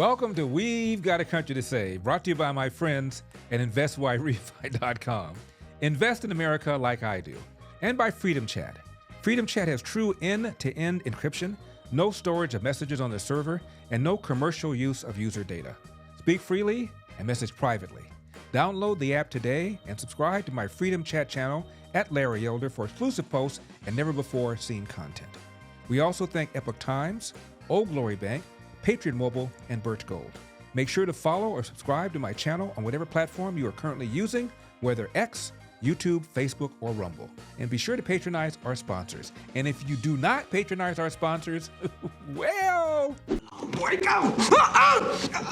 Welcome to We've Got a Country to Save, brought to you by my friends at InvestYRefy.com. Invest in America like I do. And by Freedom Chat. Freedom Chat has true end-to-end encryption, no storage of messages on the server, and no commercial use of user data. Speak freely and message privately. Download the app today and subscribe to my Freedom Chat channel at Larry Elder for exclusive posts and never-before-seen content. We also thank Epoch Times, Old Glory Bank, Patriot Mobile, and Birch Gold. Make sure to follow or subscribe to my channel on whatever platform you are currently using, whether X, YouTube, Facebook, or Rumble. And be sure to patronize our sponsors. And if you do not patronize our sponsors, well... Wake up!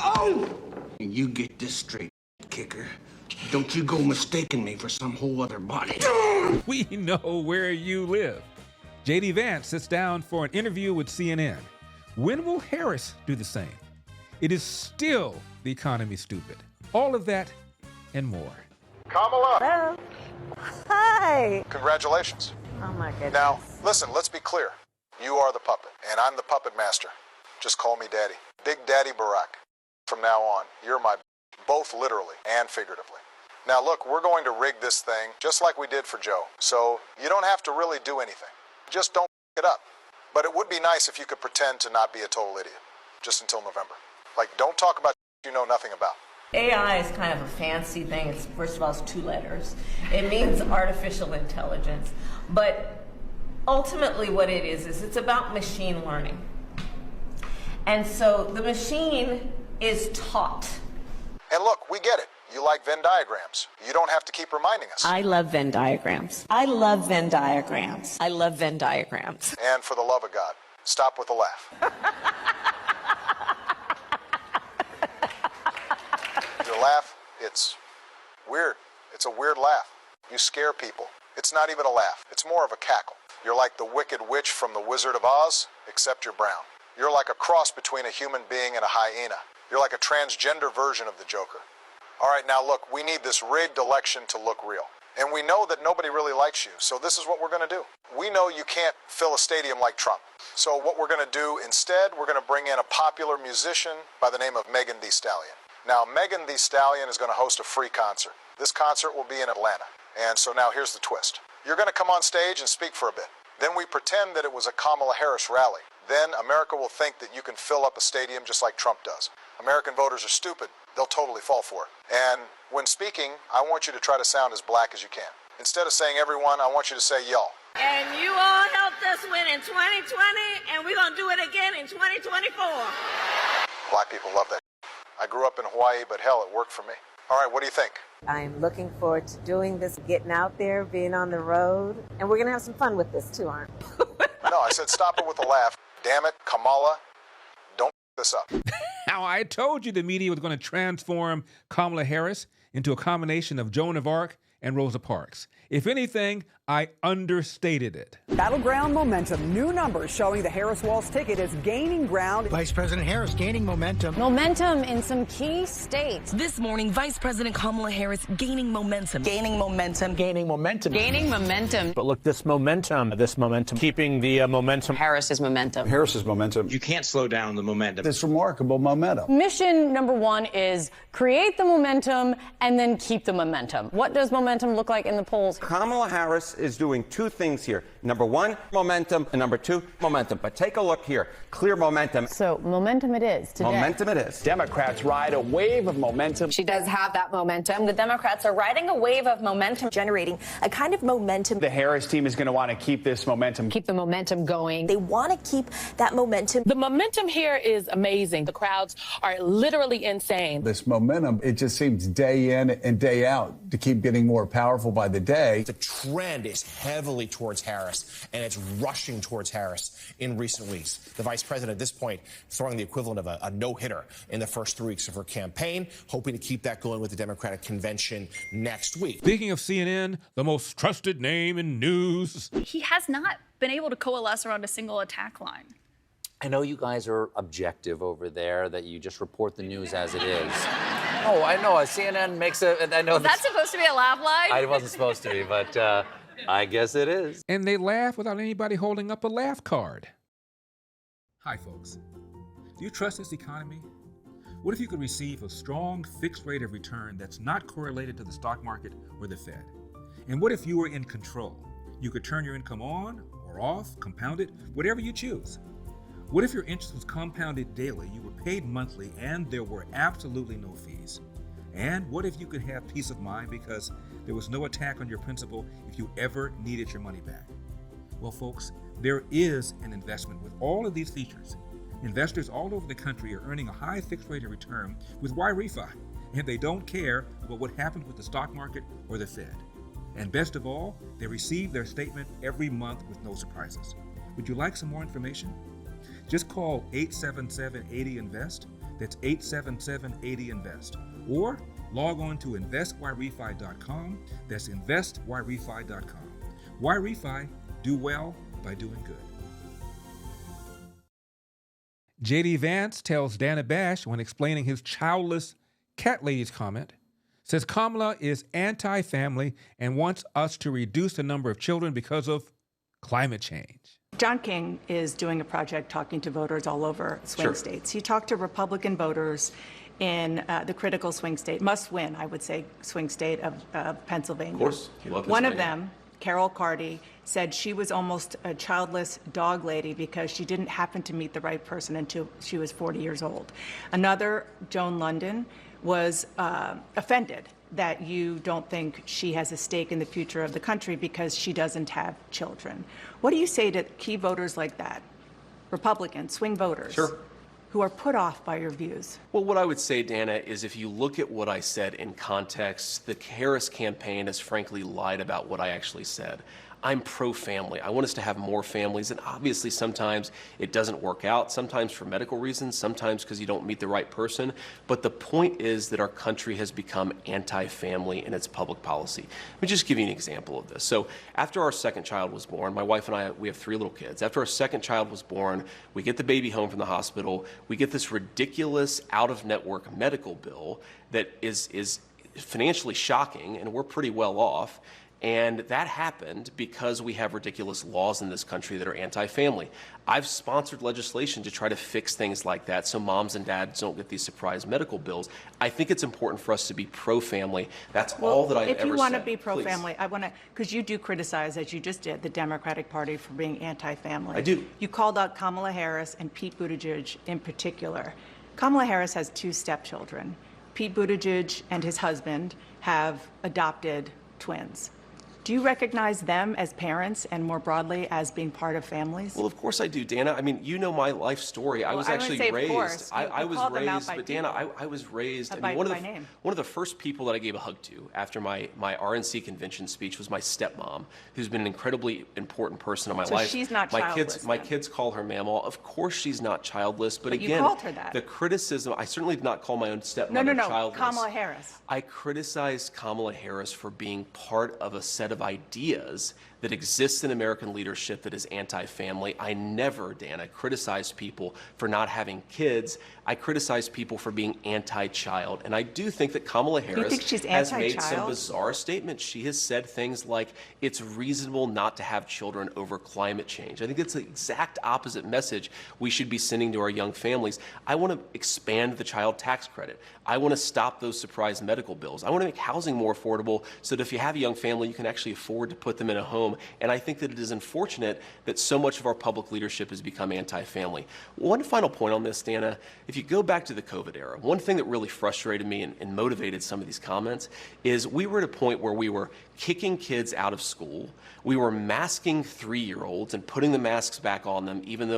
Oh! You get this straight, kicker. Don't you go mistaking me for some whole other body. We know where you live. J.D. Vance sits down for an interview with CNN. When will Harris do the same? It is still the economy stupid. All of that and more. Kamala! Hello. Hi! Congratulations. Oh my goodness. Now, listen, let's be clear. You are the puppet, and I'm the puppet master. Just call me Daddy. Big Daddy Barack. From now on, you're my both literally and figuratively. Now look, we're going to rig this thing just like we did for Joe. So you don't have to really do anything. Just don't it up. But it would be nice if you could pretend to not be a total idiot. Just until November. Like, don't talk about you know nothing about. AI is kind of a fancy thing. It's, first of all, it's 2 letters. It means artificial intelligence. But ultimately what it is it's about machine learning. And so the machine is taught. And look, we get it. You like Venn diagrams. You don't have to keep reminding us. I love Venn diagrams. I love Venn diagrams. I love Venn diagrams. And for the love of God, stop with the laugh. Your laugh, it's weird. It's a weird laugh. You scare people. It's not even a laugh. It's more of a cackle. You're like the Wicked Witch from The Wizard of Oz, except you're brown. You're like a cross between a human being and a hyena. You're like a transgender version of the Joker. All right, now look, we need this rigged election to look real. And we know that nobody really likes you, so this is what we're going to do. We know you can't fill a stadium like Trump. So what we're going to do instead, we're going to bring in a popular musician by the name of Megan Thee Stallion. Now, Megan Thee Stallion is going to host a free concert. This concert will be in Atlanta. And so now here's the twist. You're going to come on stage and speak for a bit. Then we pretend that it was a Kamala Harris rally. Then America will think that you can fill up a stadium just like Trump does. American voters are stupid. They'll totally fall for it. And when speaking, I want you to try to sound as black as you can. Instead of saying everyone, I want you to say y'all. And you all helped us win in 2020, and we're going to do it again in 2024. Black people love that. I grew up in Hawaii, but hell, it worked for me. All right, what do you think? I'm looking forward to doing this, getting out there, being on the road. And we're going to have some fun with this too, aren't we? No, I said stop it with a laugh. Damn it, Kamala, don't this up. Now, I told you the media was going to transform Kamala Harris into a combination of Joan of Arc and Rosa Parks. If anything, I understated it. Battleground momentum. New numbers showing the Harris-Walz ticket is gaining ground. Vice President Harris gaining momentum. Momentum in some key states. This morning, Vice President Kamala Harris gaining momentum. Gaining momentum. Gaining momentum. Gaining momentum. But look, this momentum, keeping the momentum. Harris's momentum. Harris's momentum. You can't slow down the momentum. It's remarkable momentum. Mission number 1 is create the momentum and then keep the momentum. What does momentum look like in the polls? Kamala Harris is doing 2 things here. Number 1, momentum, and number 2, momentum. But take a look here. Clear momentum. So momentum it is today. Momentum it is. Democrats ride a wave of momentum. She does have that momentum. The Democrats are riding a wave of momentum, generating a kind of momentum. The Harris team is going to want to keep this momentum. Keep the momentum going. They want to keep that momentum. The momentum here is amazing. The crowds are literally insane. This momentum, it just seems day in and day out to keep getting more powerful by the day. The trend is heavily towards Harris, and it's rushing towards Harris in recent weeks. The vice president at this point throwing the equivalent of a no-hitter in the first 3 weeks of her campaign, hoping to keep that going with the Democratic convention next week. Speaking of CNN, the most trusted name in news. He has not been able to coalesce around a single attack line. I know you guys are objective over there, that you just report the news as it is. Oh, I know. CNN makes a... I know. Was that supposed to be a laugh line? I wasn't supposed to be, but I guess it is. And they laugh without anybody holding up a laugh card. Hi, folks. Do you trust this economy? What if you could receive a strong fixed rate of return that's not correlated to the stock market or the Fed? And what if you were in control? You could turn your income on or off, compound it, whatever you choose. What if your interest was compounded daily, you were paid monthly, and there were absolutely no fees? And what if you could have peace of mind because there was no attack on your principal if you ever needed your money back? Well, folks, there is an investment with all of these features. Investors all over the country are earning a high fixed rate of return with Yrefy, and they don't care about what happened with the stock market or the Fed. And best of all, they receive their statement every month with no surprises. Would you like some more information? Just call 877-80-INVEST. That's 877-80-INVEST. Or log on to investyrefy.com. That's investyrefy.com. Yrefy, do well by doing good. J.D. Vance tells Dana Bash when explaining his childless cat lady's comment, says Kamala is anti-family and wants us to reduce the number of children because of climate change. John King is doing a project talking to voters all over swing states. He talked to Republican voters in the critical swing state, must-win, I would say, swing state of Pennsylvania. Of course. One of them, Carol Carty, said she was almost a childless dog lady because she didn't happen to meet the right person until she was 40 years old. Another, Joan London, was offended that you don't think she has a stake in the future of the country because she doesn't have children. What do you say to key voters like that, Republicans, swing voters, who are put off by your views? Well, what I would say, Dana, is if you look at what I said in context, the Harris campaign has frankly lied about what I actually said. I'm pro-family. I want us to have more families, and obviously sometimes it doesn't work out, sometimes for medical reasons, sometimes because you don't meet the right person. But the point is that our country has become anti-family in its public policy. Let me just give you an example of this. So after our second child was born, my wife and I, we have 3 little kids. After our second child was born, we get the baby home from the hospital. We get this ridiculous out-of-network medical bill that is financially shocking, and we're pretty well off. And that happened because we have ridiculous laws in this country that are anti-family. I've sponsored legislation to try to fix things like that so moms and dads don't get these surprise medical bills. I think it's important for us to be pro-family. That's all that I've ever said. If you want to be pro-family, I want to, because you do criticize, as you just did, the Democratic Party for being anti-family. I do. You called out Kamala Harris and Pete Buttigieg in particular. Kamala Harris has 2 stepchildren. Pete Buttigieg and his husband have adopted twins. Do you recognize them as parents and more broadly as being part of families? Well, of course I do, Dana. I mean, you know my life story. I was actually raised. I was raised, but Dana, I was raised. I mean, one of the first people that I gave a hug to after my RNC convention speech was my stepmom, who's been an incredibly important person in my life. So she's not childless. My kids call her Mamaw. Of course she's not childless, but again, you called her that. The criticism. I certainly did not call my own stepmother childless. Kamala Harris. I criticized Kamala Harris for being part of a set of ideas that exists in American leadership that is anti-family. I never, Dana, criticized people for not having kids. I criticized people for being anti-child. And I do think that Kamala Harris has made some bizarre statements. She has said things like, it's reasonable not to have children over climate change. I think it's the exact opposite message we should be sending to our young families. I want to expand the child tax credit. I want to stop those surprise medical bills. I want to make housing more affordable so that if you have a young family, you can actually afford to put them in a home. And I think that it is unfortunate that so much of our public leadership has become anti-family. One final point on this, Dana, if you go back to the COVID era, one thing that really frustrated me and motivated some of these comments is we were at a point where we were kicking kids out of school. We were masking 3-year-olds and putting the masks back on them, even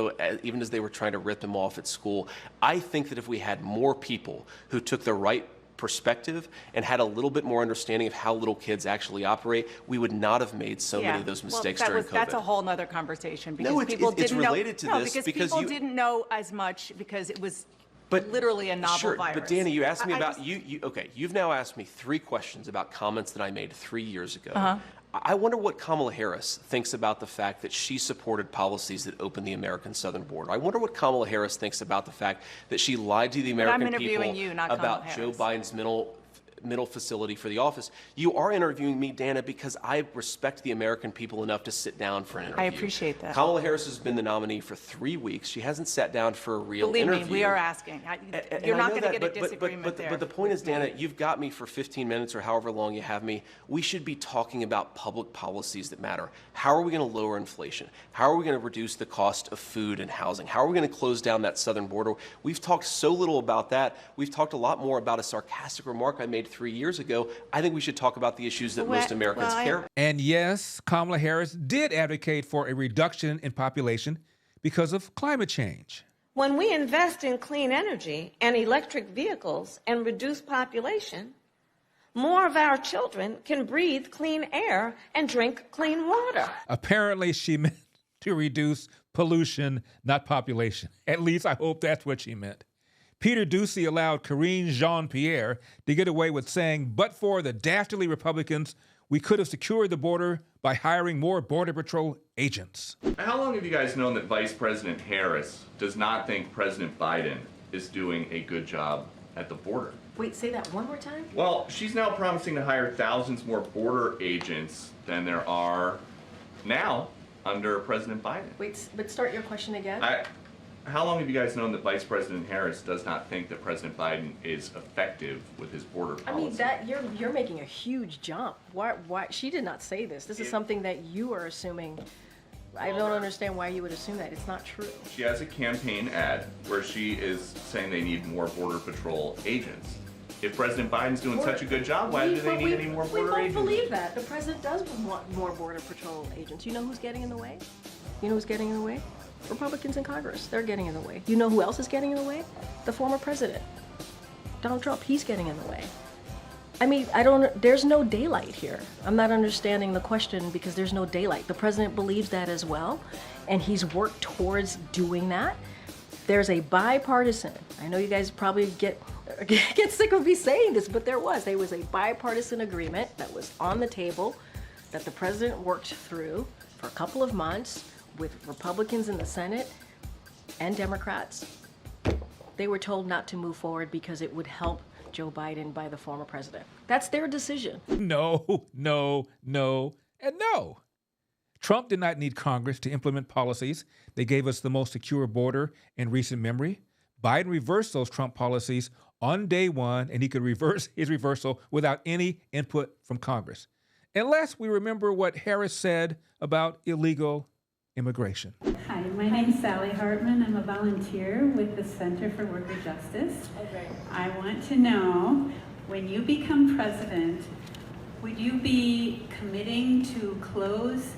as they were trying to rip them off at school. I think that if we had more people who took the right perspective and had a little bit more understanding of how little kids actually operate, we would not have made so many of those mistakes during COVID. That's a whole other conversation because it's related to this because people didn't know as much because it was literally a novel virus. But Dana, you asked me about okay, you've now asked me 3 questions about comments that I made 3 years ago. I wonder what Kamala Harris thinks about the fact that she supported policies that opened the American southern border. I wonder what Kamala Harris thinks about the fact that she lied to the American people about Joe Biden's middle facility for the office. You are interviewing me, Dana, because I respect the American people enough to sit down for an interview. I appreciate that. Kamala Harris has been the nominee for 3 weeks. She hasn't sat down for a real interview. interview. Believe me, we are asking. You're not going to get a disagreement there. But the point is, Dana, you've got me for 15 minutes or however long you have me. We should be talking about public policies that matter. How are we going to lower inflation? How are we going to reduce the cost of food and housing? How are we going to close down that southern border? We've talked so little about that. We've talked a lot more about a sarcastic remark I made 3 years ago. I think we should talk about the issues that most Americans care about. And yes, Kamala Harris did advocate for a reduction in population because of climate change. When we invest in clean energy and electric vehicles and reduce population, more of our children can breathe clean air and drink clean water. Apparently, she meant to reduce pollution, not population. At least I hope that's what she meant. Peter Doocy allowed Karine Jean-Pierre to get away with saying, but for the dastardly Republicans, we could have secured the border by hiring more Border Patrol agents. How long have you guys known that Vice President Harris does not think President Biden is doing a good job at the border? Wait, say that one more time? Well, she's now promising to hire thousands more border agents than there are now under President Biden. Wait, but start your question again. How long have you guys known that Vice President Harris does not think that President Biden is effective with his border policy? I mean, that you're making a huge jump. Why she did not say this. This is something that you are assuming. I don't understand why you would assume that. It's not true. She has a campaign ad where she is saying they need more Border Patrol agents. If President Biden's doing such a good job, why do they need any more border agents? We both believe that. The president does want more Border Patrol agents. You know who's getting in the way? You know who's getting in the way? Republicans in Congress. They're getting in the way. You know who else is getting in the way? The former president, Donald Trump. He's getting in the way. I mean, there's no daylight here. I'm not understanding the question because there's no daylight. The president believes that as well, and he's worked towards doing that. There's a bipartisan, I know you guys probably get sick of me saying this, but there was a bipartisan agreement that was on the table that the president worked through for a couple of months with Republicans in the Senate and Democrats. They were told not to move forward because it would help Joe Biden by the former president. That's their decision. No, and no. Trump did not need Congress to implement policies that gave us the most secure border in recent memory. Biden reversed those Trump policies on day one, and he could reverse his reversal without any input from Congress. Unless we remember what Harris said about illegal immigration. Hi, my name is Sally Hartman. I'm a volunteer with the Center for Worker Justice. Okay. I want to know, when you become president, would you be committing to close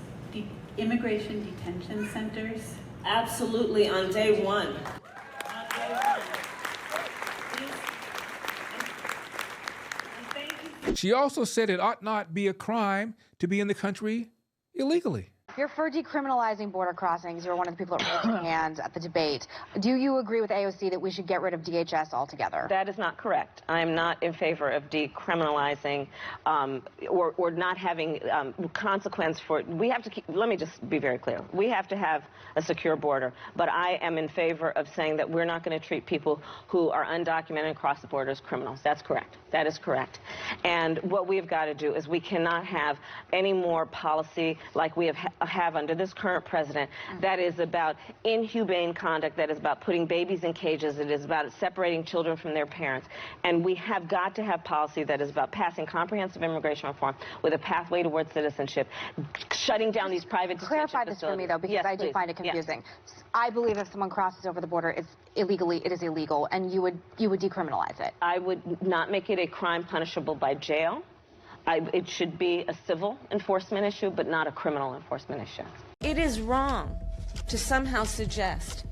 immigration detention centers? Absolutely, on day one. She also said it ought not be a crime to be in the country illegally. You're for decriminalizing border crossings. You're one of the people that raised their hands at the debate. Do you agree with AOC that we should get rid of DHS altogether? That is not correct. I'm not in favor of decriminalizing or not having consequence for. We have to keep. Let me just be very clear. We have to have a secure border. But I am in favor of saying that we're not going to treat people who are undocumented across the border as criminals. That's correct. That is correct. And what we've got to do is we cannot have any more policy like we have under this current president that is about inhumane conduct, that is about putting babies in cages, it is about separating children from their parents. And we have got to have policy that is about passing comprehensive immigration reform with a pathway towards citizenship, shutting down these private detention Clarify this for me, though, because yes, I do find it confusing. Yes. I believe if someone crosses over the border, it is illegal, and you would decriminalize it. I would not make it a crime punishable by jail. It should be a civil enforcement issue, but not a criminal enforcement issue. It is wrong to somehow suggest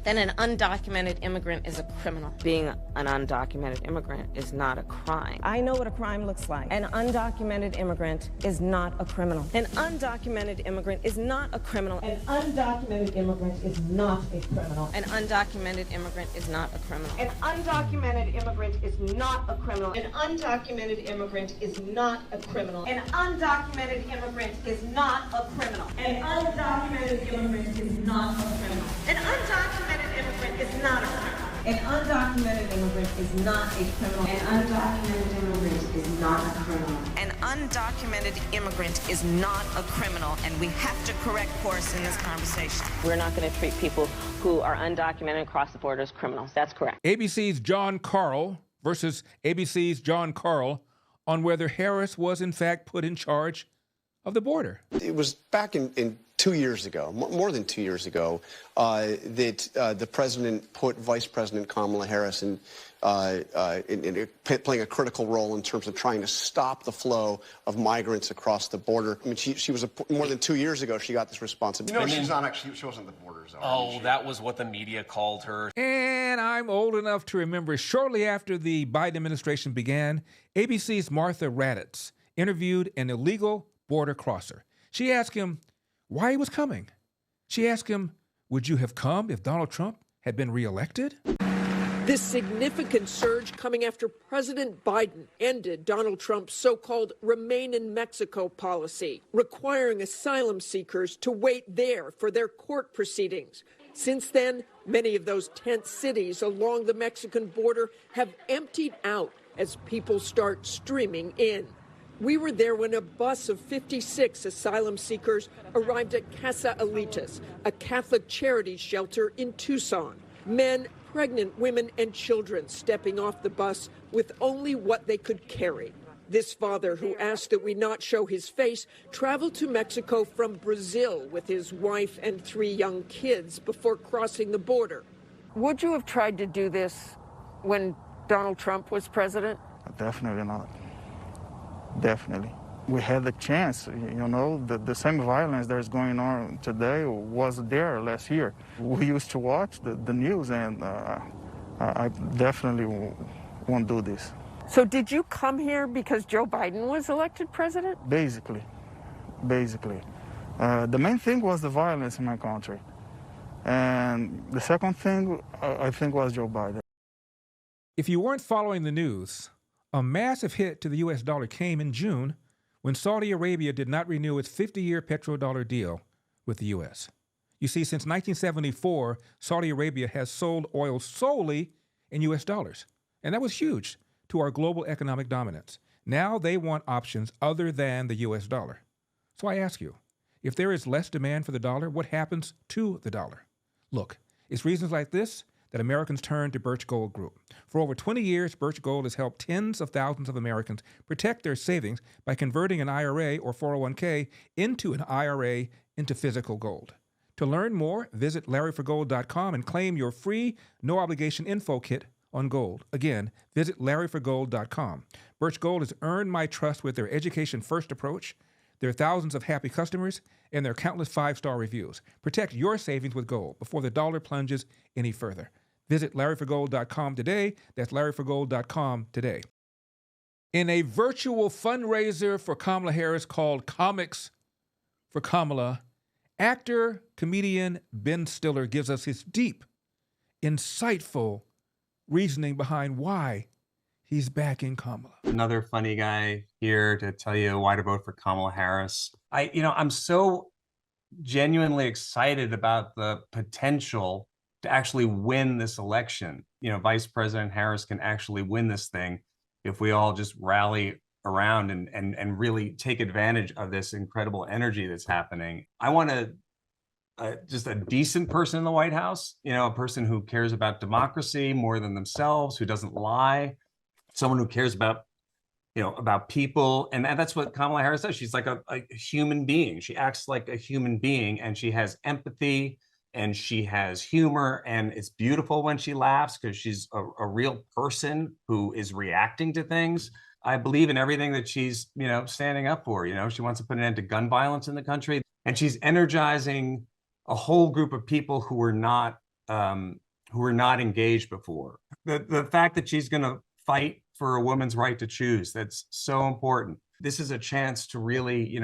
that an undocumented immigrant is a criminal. Being an undocumented immigrant is not a crime. I know what a crime looks like. An undocumented immigrant is not a criminal. An undocumented immigrant is not a criminal. An undocumented immigrant is not a criminal. An undocumented immigrant is not a criminal. An undocumented immigrant is not a criminal. An undocumented immigrant is not a criminal. An undocumented immigrant is not a criminal. An undocumented immigrant is not a criminal. An undocumented immigrant is not a criminal. An undocumented immigrant is not a criminal. An undocumented immigrant is not a criminal. An undocumented immigrant is not a criminal, and we have to correct course in this conversation. We're not going to treat people who are undocumented across the border as criminals. That's correct. ABC's John Carl versus ABC's John Carl on whether Harris was in fact put in charge of the border. It was back in 2 years ago, more than 2 years ago, that the president put Vice President Kamala Harris in playing a critical role in terms of trying to stop the flow of migrants across the border. I mean, she was more than 2 years ago. She got this responsibility. She's not actually. She wasn't the border czar. Oh, that was what the media called her. And I'm old enough to remember shortly after the Biden administration began, ABC's Martha Raddatz interviewed an illegal border crosser. She asked him why he was coming. She asked him, would you have come if Donald Trump had been reelected? This significant surge coming after President Biden ended Donald Trump's so-called Remain in Mexico policy, requiring asylum seekers to wait there for their court proceedings. Since then, many of those tent cities along the Mexican border have emptied out as people start streaming in. We were there when a bus of 56 asylum seekers arrived at Casa Alitas, a Catholic charity shelter in Tucson. Men, pregnant women, and children stepping off the bus with only what they could carry. This father, who asked that we not show his face, traveled to Mexico from Brazil with his wife and 3 young kids before crossing the border. Would you have tried to do this when Donald Trump was president? Definitely not. Definitely. We had the chance, the same violence that is going on today was there last year. We used to watch the news, and I definitely won't do this. So did you come here because Joe Biden was elected president? Basically. The main thing was the violence in my country. And the second thing, I think, was Joe Biden. If you weren't following the news, a massive hit to the U.S. dollar came in June when Saudi Arabia did not renew its 50-year petrodollar deal with the U.S. You see, since 1974, Saudi Arabia has sold oil solely in U.S. dollars, and that was huge to our global economic dominance. Now they want options other than the U.S. dollar. So I ask you, if there is less demand for the dollar, what happens to the dollar? Look, it's reasons like this that Americans turn to Birch Gold Group. For over 20 years, Birch Gold has helped tens of thousands of Americans protect their savings by converting an IRA or 401k into an IRA into physical gold. To learn more, visit LarryForGold.com and claim your free, no-obligation info kit on gold. Again, visit LarryForGold.com. Birch Gold has earned my trust with their education-first approach, their thousands of happy customers, and their countless 5-star reviews. Protect your savings with gold before the dollar plunges any further. Visit LarryForGold.com today. That's LarryForGold.com today. In a virtual fundraiser for Kamala Harris called Comics for Kamala, actor, comedian Ben Stiller gives us his deep, insightful reasoning behind why he's backing Kamala. Another funny guy here to tell you why to vote for Kamala Harris. I'm so genuinely excited about the potential to actually win this election. Vice President Harris can actually win this thing if we all just rally around and really take advantage of this incredible energy that's happening. I want just a decent person in the White House, a person who cares about democracy more than themselves, who doesn't lie, someone who cares about people. And that's what Kamala Harris does. She's like a human being. She acts like a human being, and she has empathy and she has humor, and it's beautiful when she laughs because she's a real person who is reacting to things. I believe in everything that she's, standing up for. She wants to put an end to gun violence in the country, and she's energizing a whole group of people who were not engaged before. The fact that she's going to fight for a woman's right to choose, that's so important. This is a chance to really,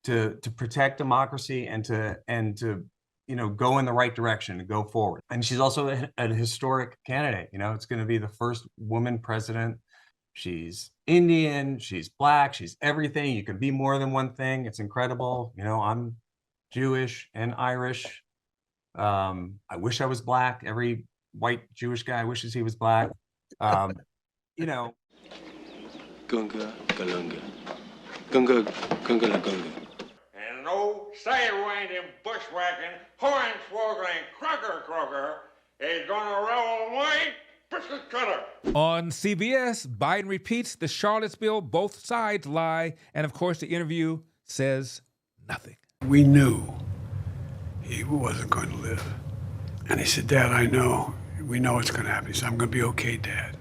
to protect democracy and to go in the right direction, to go forward. And she's also a historic candidate. It's going to be the first woman president. She's Indian, she's Black, she's everything. You can be more than one thing. It's incredible. I'm Jewish and Irish. I wish I was Black. Every white Jewish guy wishes he was black. You know. Gunga, galunga. Gunga, gunga, la gunga. And no sidewinding, bushwhacking, hornswoggling, crocker is gonna roll away biscuit cutter. On CBS, Biden repeats the Charlottesville both sides lie, and of course the interview says nothing. We knew he wasn't going to live. And he said, Dad, I know. We know what's going to happen. He said, I'm going to be okay, Dad.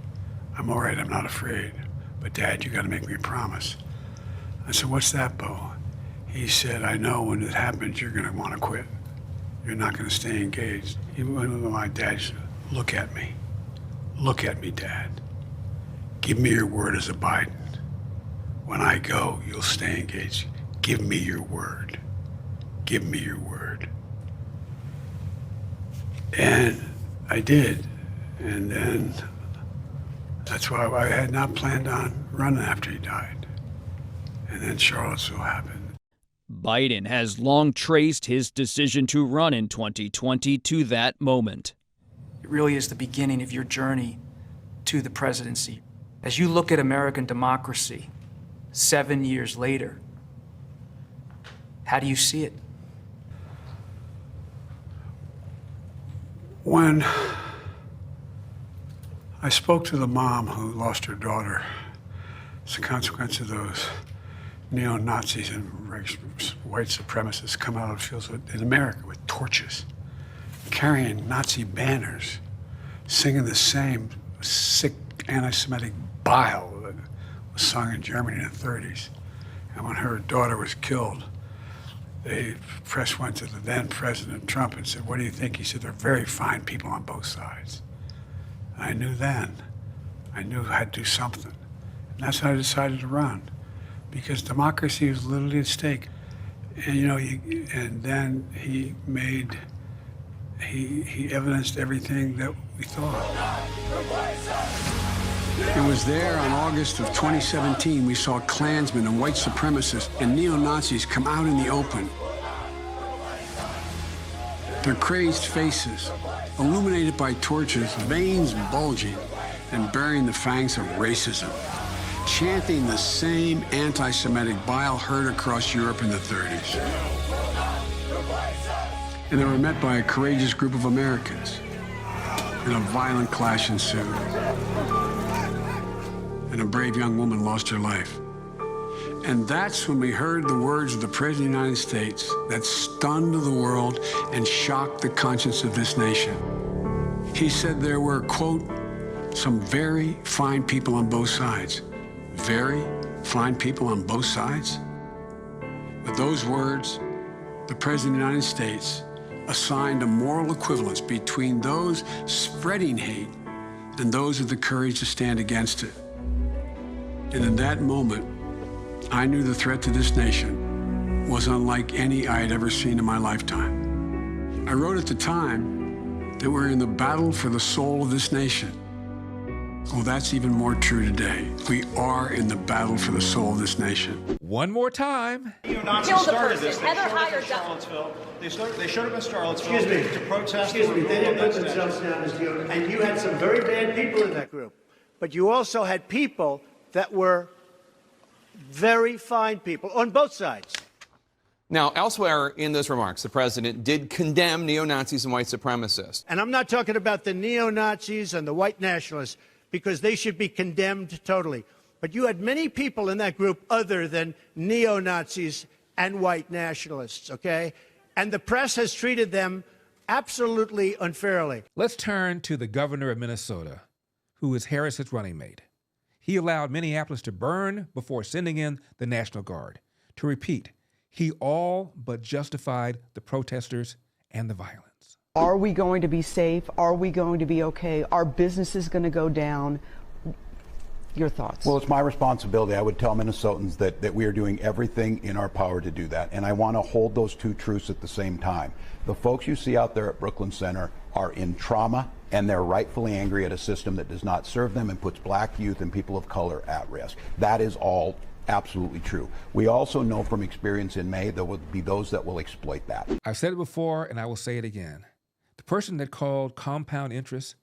I'm all right. I'm not afraid. But, Dad, you got to make me a promise. I said, what's that, Bo? He said, I know when it happens, you're going to want to quit. You're not going to stay engaged. He went to my dad, said, look at me. Look at me, Dad. Give me your word as a Biden. When I go, you'll stay engaged. Give me your word. Give me your word. And I did. And then that's why I had not planned on running after he died. And then Charlottesville happened. Biden has long traced his decision to run in 2020 to that moment. It really is the beginning of your journey to the presidency. As you look at American democracy 7 years later, how do you see it? When I spoke to the mom who lost her daughter as a consequence of those neo-Nazis and white supremacists come out of the fields in America with torches, carrying Nazi banners, singing the same sick anti-Semitic bile that was sung in Germany in the 30s. And when her daughter was killed, the press went to the then President Trump and said, what do you think? He said, they're very fine people on both sides. And I knew then, I knew I had to do something. And that's how I decided to run, because democracy was literally at stake. And, you know, and then he evidenced everything that we thought. It was there on August of 2017 we saw Klansmen and white supremacists and neo-Nazis come out in the open. Their crazed faces, illuminated by torches, veins bulging and bearing the fangs of racism, chanting the same anti-Semitic bile heard across Europe in the 30s. And they were met by a courageous group of Americans, and a violent clash ensued. And a brave young woman lost her life. And that's when we heard the words of the President of the United States that stunned the world and shocked the conscience of this nation. He said there were, quote, some very fine people on both sides. Very fine people on both sides? With those words, the President of the United States assigned a moral equivalence between those spreading hate and those with the courage to stand against it. And in that moment, I knew the threat to this nation was unlike any I had ever seen in my lifetime. I wrote at the time that we're in the battle for the soul of this nation. Well, that's even more true today. We are in the battle for the soul of this nation. One more time. Neo-Nazis started this. They showed up in Charlottesville. They showed up in Charlottesville to protest. Excuse me, they didn't put themselves down as neo, and you had some very bad people in that group. But you also had people that were very fine people on both sides. Now, elsewhere in those remarks, the president did condemn neo-Nazis and white supremacists. And I'm not talking about the neo-Nazis and the white nationalists, because they should be condemned totally. But you had many people in that group other than neo-Nazis and white nationalists, okay? And the press has treated them absolutely unfairly. Let's turn to the governor of Minnesota, who is Harris's running mate. He allowed Minneapolis to burn before sending in the National Guard. To repeat, he all but justified the protesters and the violence. Are we going to be safe? Are we going to be okay? Are businesses going to go down? Your thoughts? Well, it's my responsibility. I would tell Minnesotans that we are doing everything in our power to do that. And I want to hold those two truths at the same time. The folks you see out there at Brooklyn Center are in trauma, and they're rightfully angry at a system that does not serve them and puts black youth and people of color at risk. That is all absolutely true. We also know from experience in May there will be those that will exploit that. I've said it before, and I will say it again. The person that called compound interest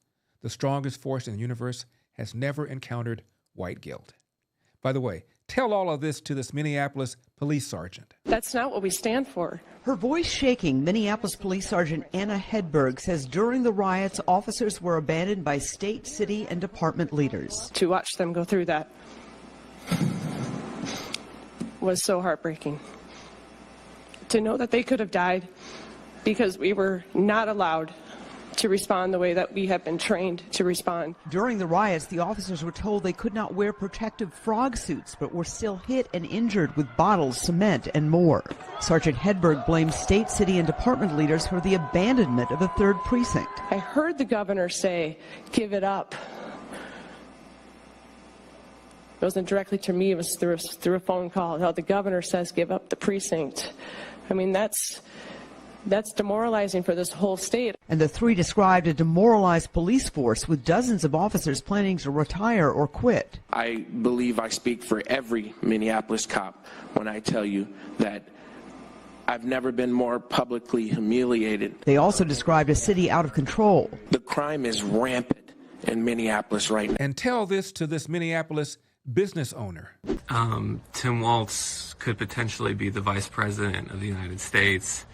the strongest force in the universe, has never encountered white guilt. By the way, tell all of this to this Minneapolis police sergeant. That's not what we stand for. Her voice shaking, Minneapolis Police Sergeant Anna Hedberg says during the riots, officers were abandoned by state, city, and department leaders. To watch them go through that was so heartbreaking. To know that they could have died because we were not allowed to respond the way that we have been trained to respond. During the riots, the officers were told they could not wear protective frog suits, but were still hit and injured with bottles, cement, and more. Sergeant Hedberg blames state, city, and department leaders for the abandonment of a 3rd precinct. I heard the governor say, "Give it up." It wasn't directly to me, it was through a phone call. How the governor says, "Give up the precinct." I mean, that's demoralizing for this whole state. And the 3 described a demoralized police force with dozens of officers planning to retire or quit. I believe I speak for every Minneapolis cop when I tell you that I've never been more publicly humiliated. They also described a city out of control. The crime is rampant in Minneapolis right now. And tell this to this Minneapolis business owner. Tim Walz could potentially be the vice president of the United States.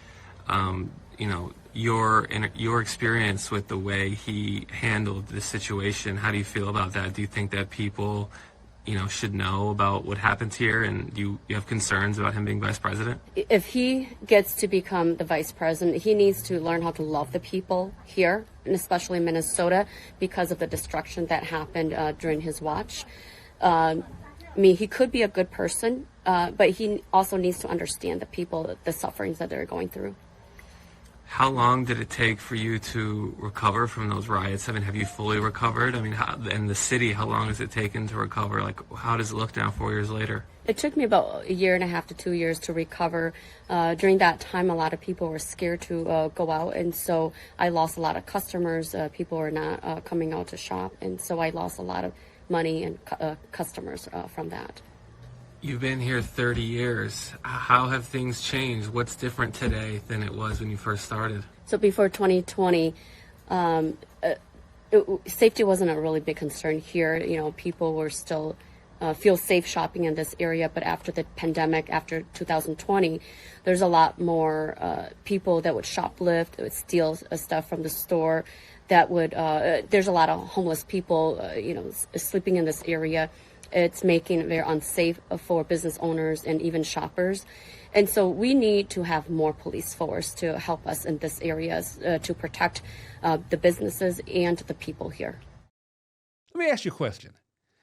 You know, your experience with the way he handled this situation, how do you feel about that? Do you think that people, you know, should know about what happens here, and you have concerns about him being vice president? If he gets to become the vice president, he needs to learn how to love the people here, and especially Minnesota, because of the destruction that happened during his watch. I mean, he could be a good person, but he also needs to understand the people, the sufferings that they're going through. How long did it take for you to recover from those riots? I mean, have you fully recovered? I mean, and the city, how long has it taken to recover? Like, how does it look now 4 years later? It took me about 1.5 to 2 years to recover. During that time, a lot of people were scared to go out, and so I lost a lot of customers. People were not coming out to shop, and so I lost a lot of money and customers from that. You've been here 30 years. How have things changed? What's different today than it was when you first started? So before 2020, safety wasn't a really big concern here. You know, people were still feel safe shopping in this area. But after the pandemic, after 2020, there's a lot more people that would shoplift, that would steal stuff from the store. That would there's a lot of homeless people, you know, sleeping in this area. It's making it very unsafe for business owners and even shoppers. And so we need to have more police force to help us in this area to protect the businesses and the people here. Let me ask you a question.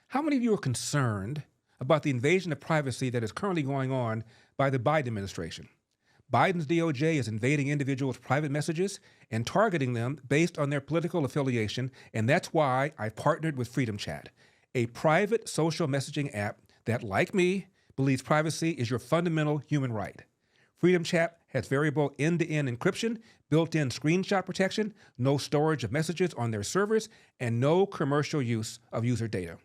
How many of you are concerned about the invasion of privacy that is currently going on by the Biden administration? Biden's DOJ is invading individuals' private messages and targeting them based on their political affiliation, and that's why I partnered with Freedom Chat, a private social messaging app that, like me, believes privacy is your fundamental human right. Freedom Chat has variable end-to-end encryption, built-in screenshot protection, no storage of messages on their servers, and no commercial use of user data.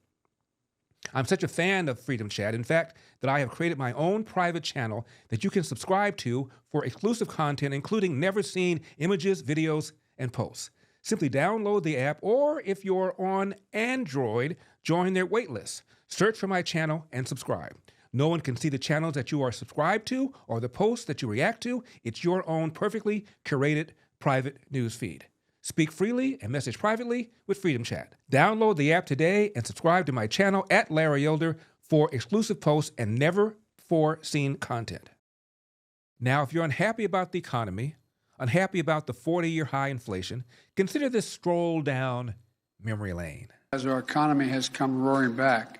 I'm such a fan of Freedom Chat, in fact, that I have created my own private channel that you can subscribe to for exclusive content, including never-seen images, videos, and posts. Simply download the app, or if you're on Android, join their waitlist. Search for my channel and subscribe. No one can see the channels that you are subscribed to or the posts that you react to. It's your own perfectly curated private news feed. Speak freely and message privately with Freedom Chat. Download the app today and subscribe to my channel at Larry Elder for exclusive posts and never-before-seen content. Now, if you're unhappy about the economy, unhappy about the 40-year high inflation, consider this stroll down memory lane. As our economy has come roaring back,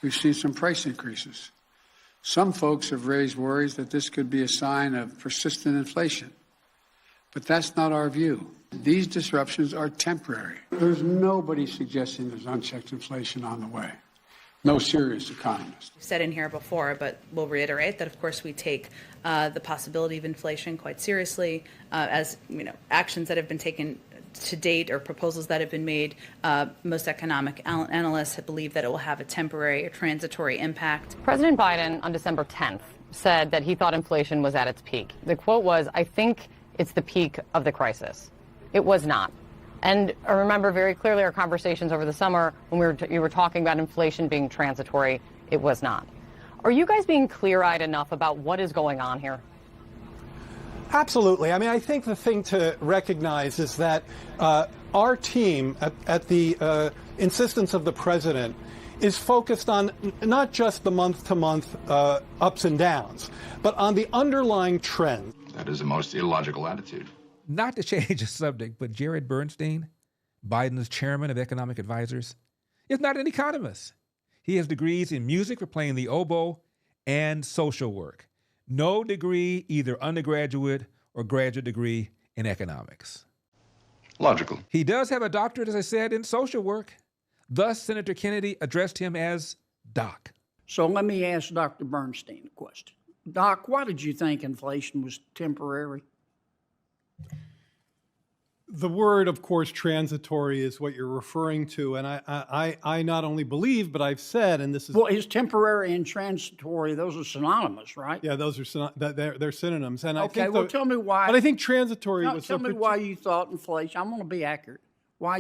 we've seen some price increases. Some folks have raised worries that this could be a sign of persistent inflation. But that's not our view. These disruptions are temporary. There's nobody suggesting there's unchecked inflation on the way. No serious economist. We've said in here before, but we'll reiterate that, of course, we take the possibility of inflation quite seriously. As you know, actions that have been taken to date or proposals that have been made, most economic analysts believe that it will have a temporary or transitory impact. President Biden on December 10th said that he thought inflation was at its peak. The quote was, "I think it's the peak of the crisis." It was not. And I remember very clearly our conversations over the summer when you were talking about inflation being transitory. It was not. Are you guys being clear-eyed enough about what is going on here? Absolutely. I mean, I think the thing to recognize is that our team, at the insistence of the president, is focused on not just the month-to-month ups and downs, but on the underlying trend. That is the most illogical attitude. Not to change the subject, but Jared Bernstein, Biden's chairman of economic advisors, is not an economist. He has degrees in music for playing the oboe and social work. No degree, either undergraduate or graduate degree in economics. Logical. He does have a doctorate, as I said, in social work. Thus, Senator Kennedy addressed him as Doc. So let me ask Dr. Bernstein a question. Doc, why did you think inflation was temporary? The word, of course, transitory is what you're referring to, and I not only believe, but I've said, and this is... Well, is temporary and transitory, those are synonymous, right? Yeah, those are they're synonyms. And okay, I think well, tell me why... But I think transitory was... Tell me why you thought inflation... I'm going to be accurate. Why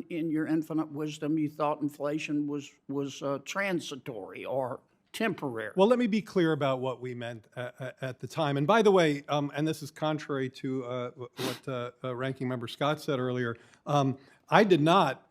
in your infinite wisdom you thought inflation was transitory or temporary? Well, let me be clear about what we meant at the time. And by the way, and this is contrary to what Ranking Member Scott said earlier, I did not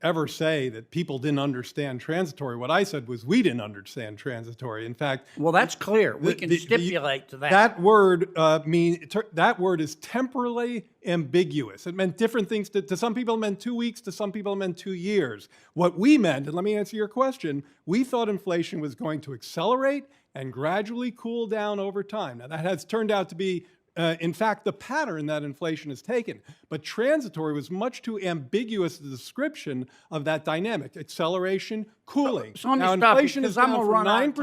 ever say that people didn't understand transitory. What I said was we didn't understand transitory. In fact... Well, that's clear. We can stipulate to that. That word that word is temporally ambiguous. It meant different things. To some people it meant 2 weeks, to some people it meant 2 years. What we meant, and let me answer your question, we thought inflation was going to accelerate and gradually cool down over time. Now, that has turned out to be in fact, the pattern that inflation has taken. But transitory was much too ambiguous a description of that dynamic. Acceleration, cooling. So now, inflation is down from 9%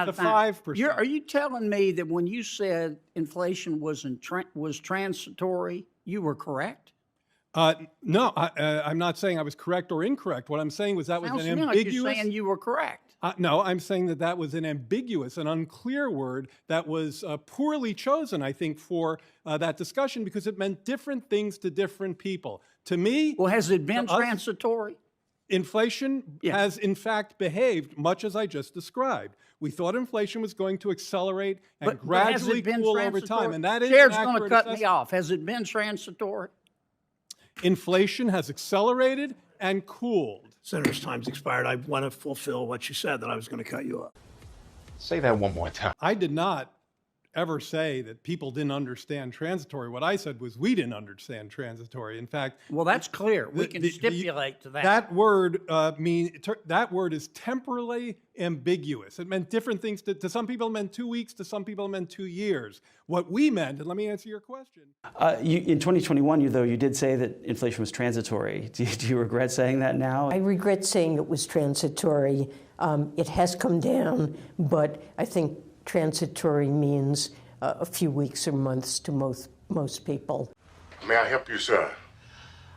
to 5%. Are you telling me that when you said inflation was transitory, you were correct? No, I'm not saying I was correct or incorrect. What I'm saying was that was an ambiguous... Like you're saying you were correct. No, I'm saying that was an ambiguous and unclear word that was poorly chosen, I think, for that discussion because it meant different things to different people. To me... Well, has it been transitory? Inflation has, in fact, behaved much as I just described. We thought inflation was going to accelerate and gradually cool over time. And that is Chair's going to cut me off. Has it been transitory? Inflation has accelerated and cooled. Senator's time's expired. I want to fulfill what you said, that I was going to cut you off. Say that one more time. I did not ever say that people didn't understand transitory. What I said was we didn't understand transitory. In fact... Well, that's clear. We can stipulate to that. That word that word is temporally ambiguous. It meant different things. To some people it meant 2 weeks, to some people it meant 2 years. What we meant, and let me answer your question. In 2021, you did say that inflation was transitory. Do you regret saying that now? I regret saying it was transitory. It has come down, but I think transitory means a few weeks or months to most people. May I help you, sir?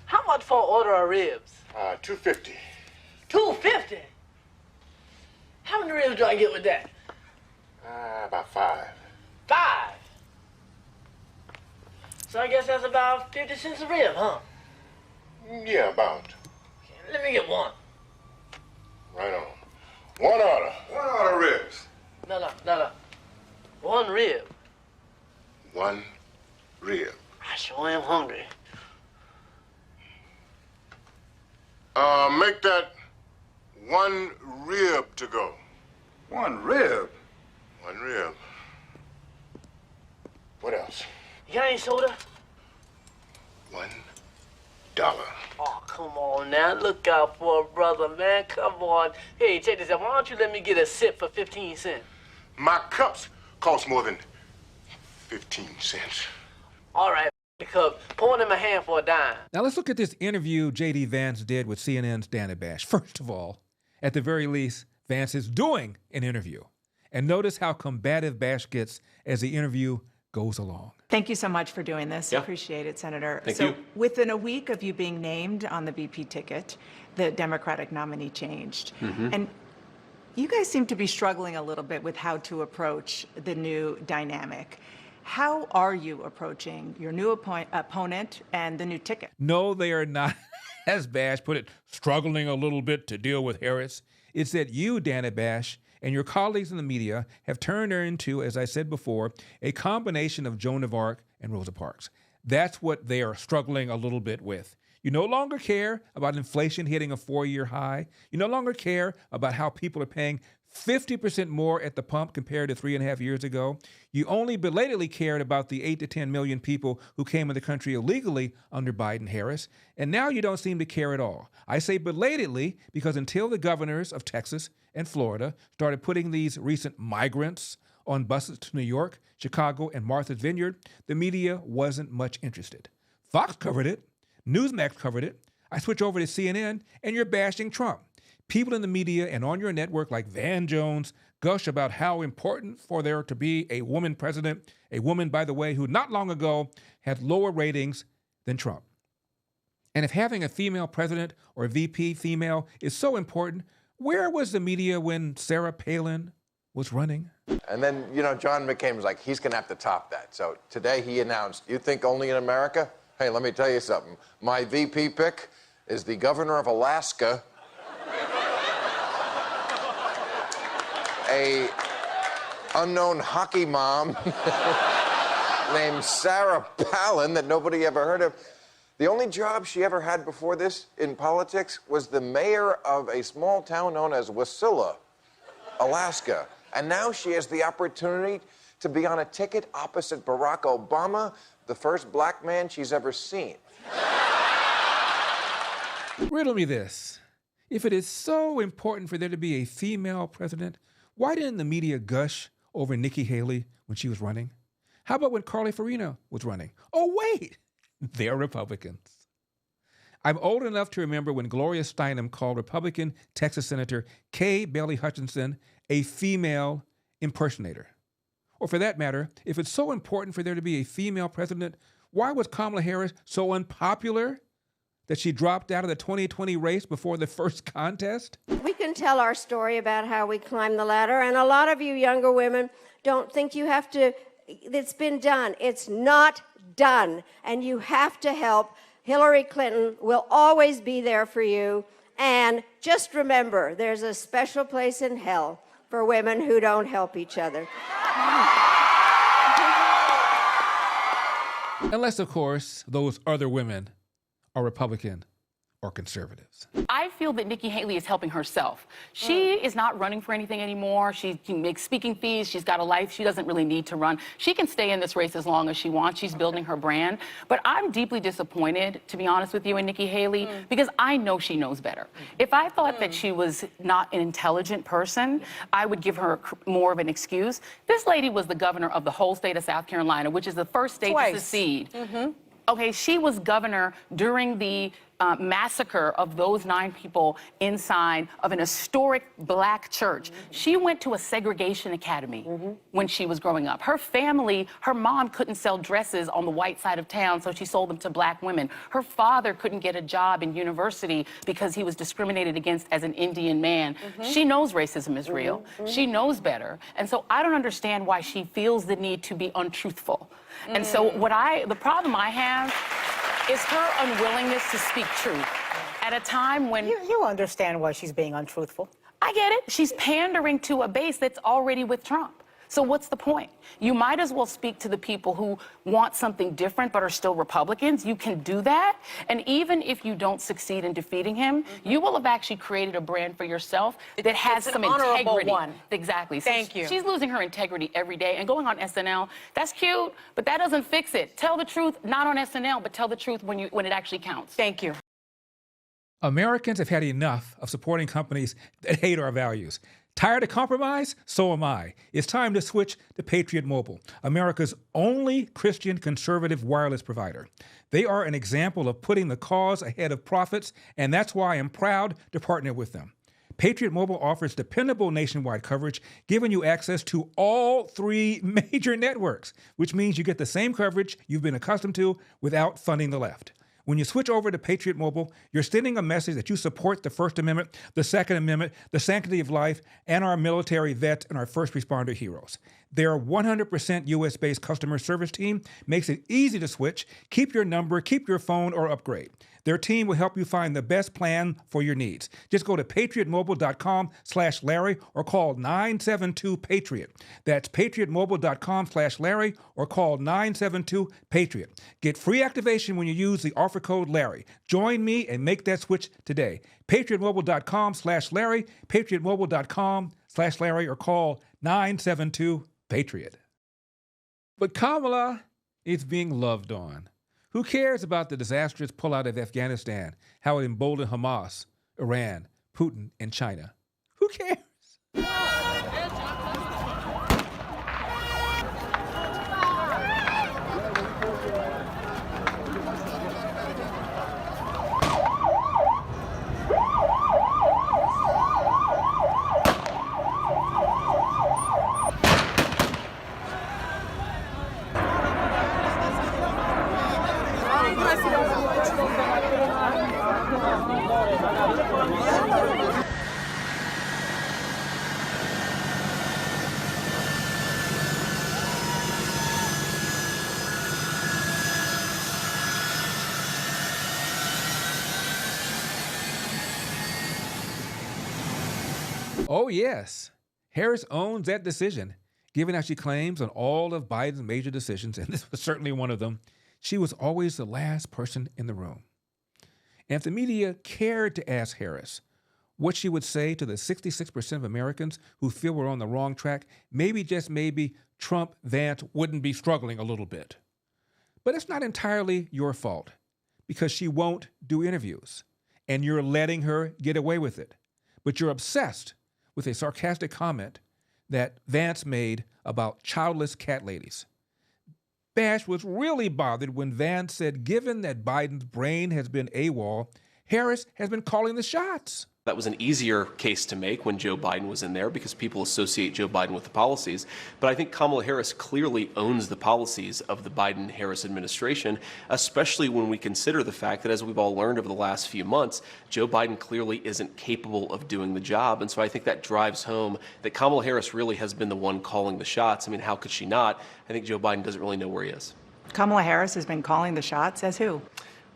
How much for an order of ribs? $2.50. $2.50? How many ribs do I get with that? About 5. 5? So I guess that's about 50 cents a rib, huh? Yeah, about. Okay, let me get one. Right on. One order. One order ribs. No. 1 rib. 1 rib. I sure am hungry. Make that 1 rib to go. 1 rib? 1 rib. What else? You got any soda? $1. Oh, come on now. Look out for a brother, man. Come on. Hey, check this out. Why don't you let me get a sip for 15 cents? My cups cost more than 15 cents. All right, the cup. Pour it in my hand for a dime. Now let's look at this interview J.D. Vance did with CNN's Danny Bash. First of all, at the very least, Vance is doing an interview. And notice how combative Bash gets as the interview goes along. Thank you so much for doing this. Yeah. Appreciate it, Senator. Thank you. Within a week of you being named on the VP ticket, the Democratic nominee changed. And you guys seem to be struggling a little bit with how to approach the new dynamic. How are you approaching your new opponent and the new ticket? No, they are not, as Bash put it, struggling a little bit to deal with Harris. It's that you, Dana Bash, and your colleagues in the media have turned her into, as I said before, a combination of Joan of Arc and Rosa Parks. That's what they are struggling a little bit with. You no longer care about inflation hitting a 4-year high. You no longer care about how people are paying 50% more at the pump compared to 3.5 years ago. You only belatedly cared about the 8 to 10 million people who came in the country illegally under Biden-Harris, and now you don't seem to care at all. I say belatedly because until the governors of Texas and Florida started putting these recent migrants on buses to New York, Chicago, and Martha's Vineyard, the media wasn't much interested. Fox covered it. Newsmax covered it. I switch over to CNN, and you're bashing Trump. People in the media and on your network like Van Jones gush about how important for there to be a woman president, a woman, by the way, who not long ago had lower ratings than Trump. And if having a female president or VP female is so important, where was the media when Sarah Palin was running? And then, John McCain was like, he's going to have to top that. So today he announced, you think only in America? Hey, let me tell you something. My VP pick is the governor of Alaska, a unknown hockey mom named Sarah Palin that nobody ever heard of. The only job she ever had before this in politics was the mayor of a small town known as Wasilla, Alaska. And now she has the opportunity to be on a ticket opposite Barack Obama, the first black man she's ever seen. Riddle me this. If it is so important for there to be a female president, why didn't the media gush over Nikki Haley when she was running? How about when Carly Fiorina was running? Oh, wait, they're Republicans. I'm old enough to remember when Gloria Steinem called Republican Texas Senator Kay Bailey Hutchinson a female impersonator. Or for that matter, if it's so important for there to be a female president, why was Kamala Harris so unpopular that she dropped out of the 2020 race before the first contest? We can tell our story about how we climbed the ladder, and a lot of you younger women don't think you have to, it's been done. It's not done, and you have to help. Hillary Clinton will always be there for you, and just remember, there's a special place in hell for women who don't help each other. Unless, of course, those other women are Republican or conservatives. I feel that Nikki Haley is helping herself. She is not running for anything anymore. She can make speaking fees. She's got a life. She doesn't really need to run. She can stay in this race as long as she wants. She's building her brand. But I'm deeply disappointed, to be honest with you, in Nikki Haley, because I know she knows better. If I thought that she was not an intelligent person, I would give her more of an excuse. This lady was the governor of the whole state of South Carolina, which is the first state to secede. Okay, she was governor during the massacre of those 9 people inside of an historic black church. She went to a segregation academy when she was growing up. Her family, her mom couldn't sell dresses on the white side of town, so she sold them to black women. Her father couldn't get a job in university because he was discriminated against as an Indian man. She knows racism is real. She knows better. And so I don't understand why she feels the need to be untruthful. And so the problem I have is her unwillingness to speak truth at a time when... You understand why she's being untruthful. I get it. She's pandering to a base that's already with Trump. So what's the point? You might as well speak to the people who want something different but are still Republicans. You can do that. And even if you don't succeed in defeating him, you will have actually created a brand for yourself that has some integrity. One. Exactly. Thank you. She's losing her integrity every day and going on SNL. That's cute, but that doesn't fix it. Tell the truth, not on SNL, but tell the truth when it actually counts. Thank you. Americans have had enough of supporting companies that hate our values. Tired of compromise? So am I. It's time to switch to Patriot Mobile, America's only Christian conservative wireless provider. They are an example of putting the cause ahead of profits, and that's why I'm proud to partner with them. Patriot Mobile offers dependable nationwide coverage, giving you access to all 3 major networks, which means you get the same coverage you've been accustomed to without funding the left. When you switch over to Patriot Mobile, you're sending a message that you support the First Amendment, the Second Amendment, the sanctity of life, and our military vets and our first responder heroes. Their 100% U.S.-based customer service team makes it easy to switch, keep your number, keep your phone, or upgrade. Their team will help you find the best plan for your needs. Just go to patriotmobile.com/Larry or call 972-PATRIOT. That's patriotmobile.com/Larry or call 972-PATRIOT. Get free activation when you use the offer code Larry. Join me and make that switch today. patriotmobile.com/Larry, patriotmobile.com/Larry or call 972-PATRIOT. But Kamala is being loved on. Who cares about the disastrous pullout of Afghanistan, how it emboldened Hamas, Iran, Putin, and China? Who cares? Oh, yes. Harris owns that decision, given how she claims on all of Biden's major decisions, and this was certainly one of them, she was always the last person in the room. And if the media cared to ask Harris what she would say to the 66% of Americans who feel we're on the wrong track, maybe, just maybe, Trump, Vance wouldn't be struggling a little bit. But it's not entirely your fault, because she won't do interviews, and you're letting her get away with it. But you're obsessed with a sarcastic comment that Vance made about childless cat ladies. Bash was really bothered when Vance said, given that Biden's brain has been AWOL, Harris has been calling the shots. That was an easier case to make when Joe Biden was in there because people associate Joe Biden with the policies. But I think Kamala Harris clearly owns the policies of the Biden-Harris administration, especially when we consider the fact that, as we've all learned over the last few months, Joe Biden clearly isn't capable of doing the job. And so I think that drives home that Kamala Harris really has been the one calling the shots. I mean, how could she not? I think Joe Biden doesn't really know where he is. Kamala Harris has been calling the shots as who?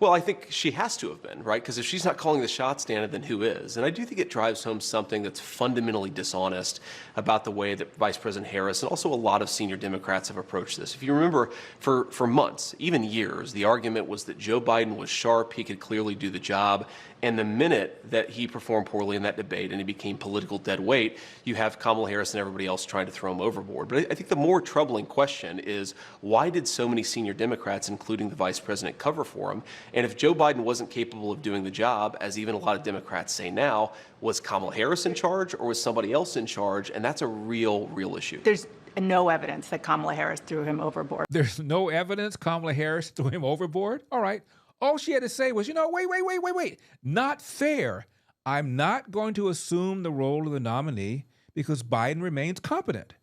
Well, I think she has to have been, right? Because if she's not calling the shots, Dana, then who is? And I do think it drives home something that's fundamentally dishonest about the way that Vice President Harris and also a lot of senior Democrats have approached this. If you remember, for months, even years, the argument was that Joe Biden was sharp, he could clearly do the job. And the minute that he performed poorly in that debate and he became political dead weight, you have Kamala Harris and everybody else trying to throw him overboard. But I think the more troubling question is, why did so many senior Democrats, including the vice president, cover for him? And if Joe Biden wasn't capable of doing the job, as even a lot of Democrats say now, was Kamala Harris in charge or was somebody else in charge? And that's a real issue. There's no evidence that Kamala Harris threw him overboard. There's no evidence Kamala Harris threw him overboard? All right. All she had to say was, wait. Not fair. I'm not going to assume the role of the nominee because Biden remains competent.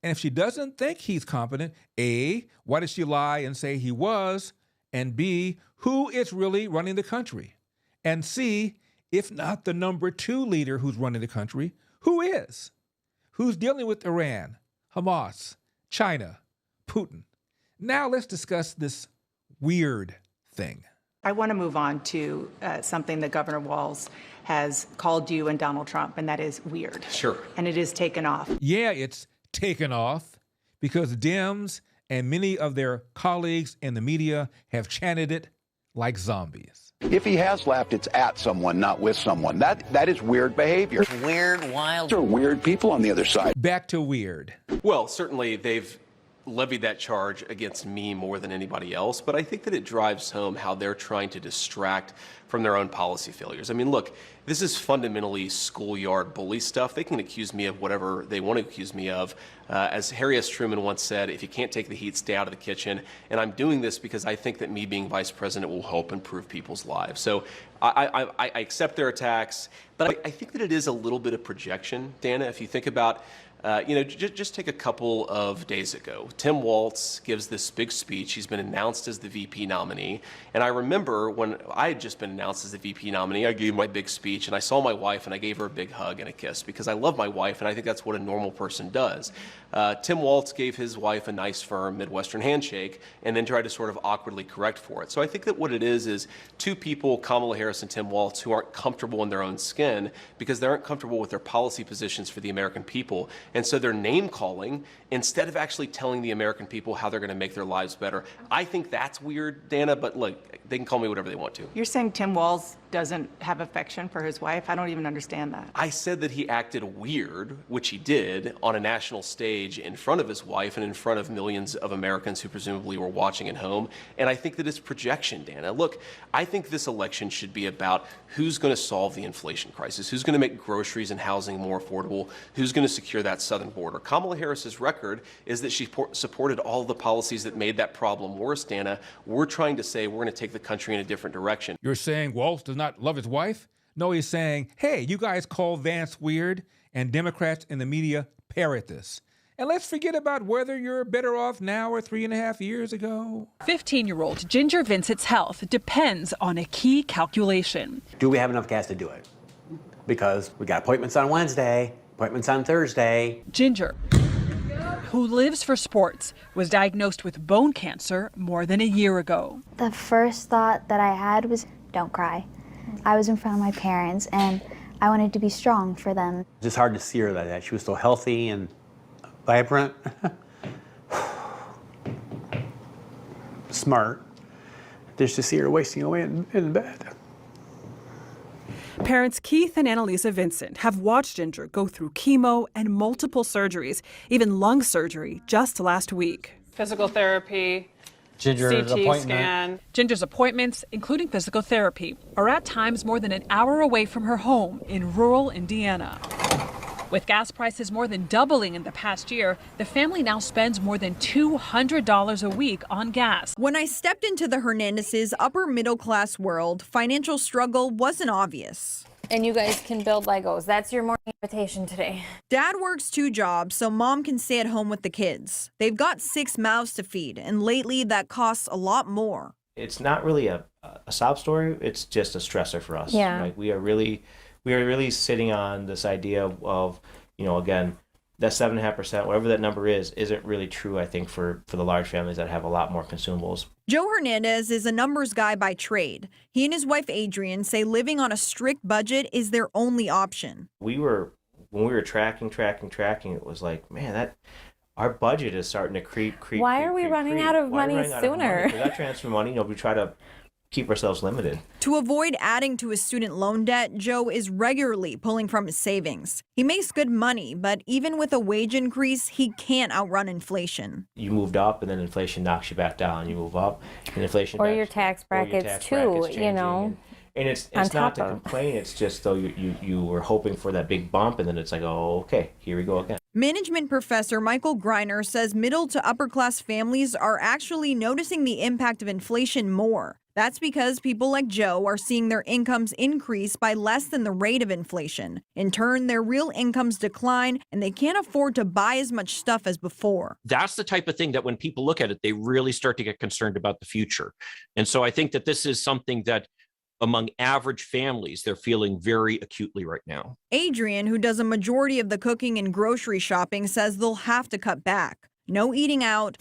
And if she doesn't think he's competent, A, why did she lie and say he was? And B, who is really running the country? And C, if not the number 2 leader who's running the country, who is? Who's dealing with Iran, Hamas, China, Putin? Now let's discuss this weird thing. I want to move on to something that Governor Walz has called you and Donald Trump, and that is weird. Sure. And it is taken off. Yeah, it's taken off because Dems and many of their colleagues in the media have chanted it like zombies. If he has laughed, it's at someone, not with someone. That is weird behavior. Weird, wild. There are weird people on the other side. Back to weird. Well, certainly they've levied that charge against me more than anybody else, but I think that it drives home how they're trying to distract from their own policy failures. I mean, look, this is fundamentally schoolyard bully stuff. They can accuse me of whatever they want to accuse me of. As Harry S. Truman once said, if you can't take the heat, stay out of the kitchen. And I'm doing this because I think that me being vice president will help improve people's lives. So I accept their attacks, but I think that it is a little bit of projection, Dana. If you think about Just take a couple of days ago. Tim Walz gives this big speech. He's been announced as the VP nominee. And I remember when I had just been announced as the VP nominee, I gave my big speech and I saw my wife and I gave her a big hug and a kiss because I love my wife and I think that's what a normal person does. Tim Walz gave his wife a nice, firm Midwestern handshake and then tried to sort of awkwardly correct for it. So I think that what it is two people, Kamala Harris and Tim Walz, who aren't comfortable in their own skin because they aren't comfortable with their policy positions for the American people. And so they're name calling instead of actually telling the American people how they're going to make their lives better. I think that's weird, Dana, but look, they can call me whatever they want to. You're saying Tim Walz doesn't have affection for his wife? I don't even understand that. I said that he acted weird, which he did, on a national stage in front of his wife and in front of millions of Americans who presumably were watching at home. And I think that it's projection, Dana. Look, I think this election should be about who's going to solve the inflation crisis, who's going to make groceries and housing more affordable, who's going to secure that southern border. Kamala Harris's record is that she supported all the policies that made that problem worse, Dana. We're trying to say we're going to take the country in a different direction. You're saying Walz does not love his wife? No, he's saying, hey, you guys call Vance weird, and Democrats in the media parrot this. And let's forget about whether you're better off now or 3.5 years ago. 15-year-old Ginger Vincent's health depends on a key calculation. Do we have enough gas to do it? Because we got appointments on Wednesday, appointments on Thursday. Ginger, who lives for sports, was diagnosed with bone cancer more than a year ago. The first thought that I had was, don't cry. I was in front of my parents and I wanted to be strong for them. It's just hard to see her like that. She was so healthy and vibrant. Smart. Just to see her wasting away in bed. Parents Keith and Annalisa Vincent have watched Ginger go through chemo and multiple surgeries, even lung surgery, just last week. Physical therapy, Ginger's CT appointment. scan. Ginger's appointments, including physical therapy, are at times more than an hour away from her home in rural Indiana. With gas prices more than doubling in the past year, the family now spends more than $200 a week on gas. When I stepped into the Hernandez's upper middle class world, financial struggle wasn't obvious. And you guys can build Legos. That's your morning invitation today. Dad works 2 jobs so mom can stay at home with the kids. They've got 6 mouths to feed, and lately that costs a lot more. It's not really a sob story. It's just a stressor for us. Yeah. Right? We are really sitting on this idea of, again, that 7.5%, whatever that number is, isn't really true, I think, for the large families that have a lot more consumables. Joe Hernandez is a numbers guy by trade. He and his wife Adrian say living on a strict budget is their only option. When we were tracking, it was like, man, our budget is starting to creep. Why are we running out of money sooner? Because that transfer money, we try to keep ourselves limited. To avoid adding to his student loan debt, Joe is regularly pulling from his savings. He makes good money, but even with a wage increase, he can't outrun inflation. You moved up, and then inflation knocks you back down. You move up, and inflation. Or your tax brackets too, And it's not to complain. It's just though you were hoping for that big bump, and then it's like, oh, okay, here we go again. Management professor Michael Greiner says middle to upper class families are actually noticing the impact of inflation more. That's because people like Joe are seeing their incomes increase by less than the rate of inflation. In turn, their real incomes decline, and they can't afford to buy as much stuff as before. That's the type of thing that when people look at it, they really start to get concerned about the future. And so I think that this is something that among average families, they're feeling very acutely right now. Adrian, who does a majority of the cooking and grocery shopping, says they'll have to cut back. No eating out,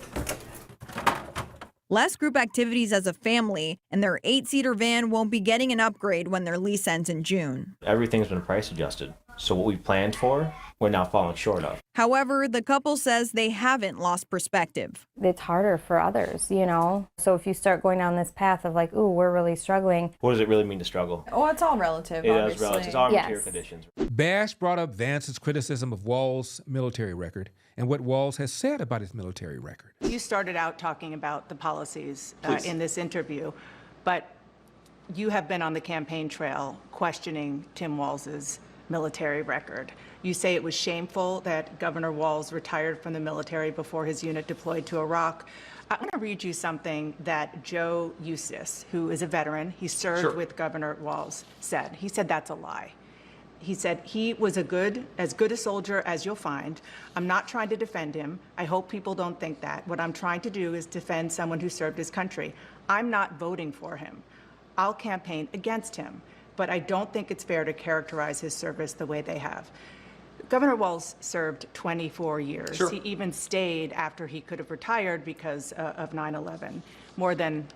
less group activities as a family, and their 8-seater van won't be getting an upgrade when their lease ends in June. Everything's been price adjusted. So what we planned for, we're now falling short of. However, the couple says they haven't lost perspective. It's harder for others, So if you start going down this path of like, ooh, we're really struggling. What does it really mean to struggle? Oh, it's all relative, It obviously. is relative. It's all material conditions. Bash brought up Vance's criticism of Walz's military record and what Walz has said about his military record. You started out talking about the policies in this interview, but you have been on the campaign trail questioning Tim Walz's military record. You say it was shameful that Governor Walz retired from the military before his unit deployed to Iraq. I want to read you something that Joe Eustace, who is a veteran, he served with Governor Walz, said. He said that's a lie. He said he was as good a soldier as you'll find. I'm not trying to defend him. I hope people don't think that. What I'm trying to do is defend someone who served his country. I'm not voting for him. I'll campaign against him, but I don't think it's fair to characterize his service the way they have. Governor Walz served 24 years. Sure. He even stayed after he could have retired because of 9/11, more than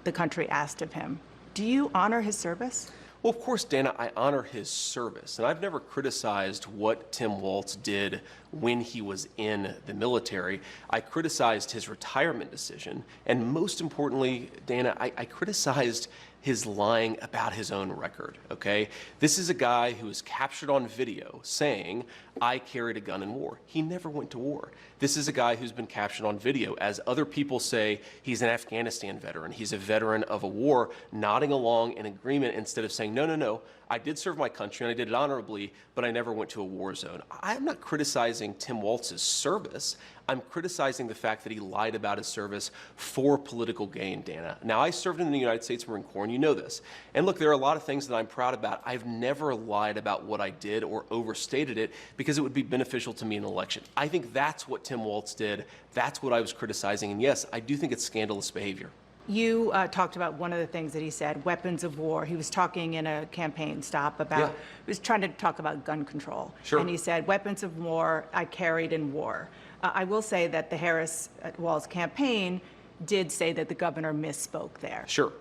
the country asked of him. Do you honor his service? Well, of course, Dana, I honor his service, and I've never criticized what Tim Walz did when he was in the military. I criticized his retirement decision, and most importantly, Dana, I criticized his lying about his own record, okay? This is a guy who was captured on video saying, I carried a gun in war. He never went to war. This is a guy who's been captured on video. As other people say, he's an Afghanistan veteran. He's a veteran of a war, nodding along in agreement instead of saying, no, no, no, I did serve my country and I did it honorably, but I never went to a war zone. I'm not criticizing Tim Walz's service. I'm criticizing the fact that he lied about his service for political gain, Dana. Now, I served in the United States Marine Corps, and you know this. And look, there are a lot of things that I'm proud about. I've never lied about what I did or overstated it because it would be beneficial to me in an election. I think that's what Tim Walz did. That's what I was criticizing. And yes, I do think it's scandalous behavior. You talked about one of the things that he said, weapons of war. He was talking in a campaign stop about, he was trying to talk about gun control. Sure. And he said, weapons of war I carried in war. I will say that the Harris-Walz campaign did say that the governor misspoke there. Sure.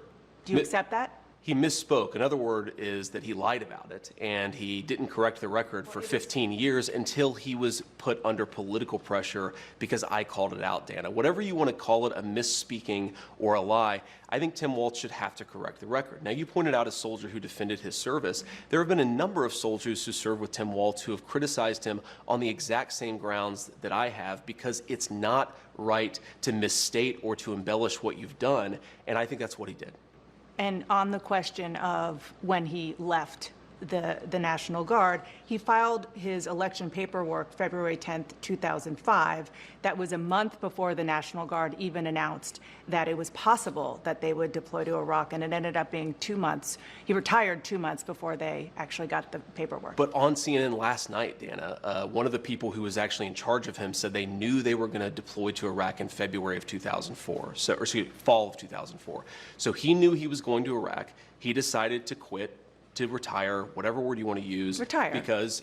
Do you accept that? He misspoke. Another word is that he lied about it, and he didn't correct the record for 15 years until he was put under political pressure because I called it out, Dana. Whatever you want to call it, a misspeaking or a lie, I think Tim Walz should have to correct the record. Now, you pointed out a soldier who defended his service. There have been a number of soldiers who served with Tim Walz who have criticized him on the exact same grounds that I have because it's not right to misstate or to embellish what you've done, and I think that's what he did. And on the question of when he left the National Guard, he filed his election paperwork February 10th, 2005. That was a month before the National Guard even announced that it was possible that they would deploy to Iraq, and it ended up being 2 months. He retired 2 months before they actually got the paperwork. But on CNN last night, Dana, one of the people who was actually in charge of him said they knew they were going to deploy to Iraq in February of 2004, fall of 2004. So he knew he was going to Iraq. He decided to quit, to retire, whatever word you want to use. Retire. Because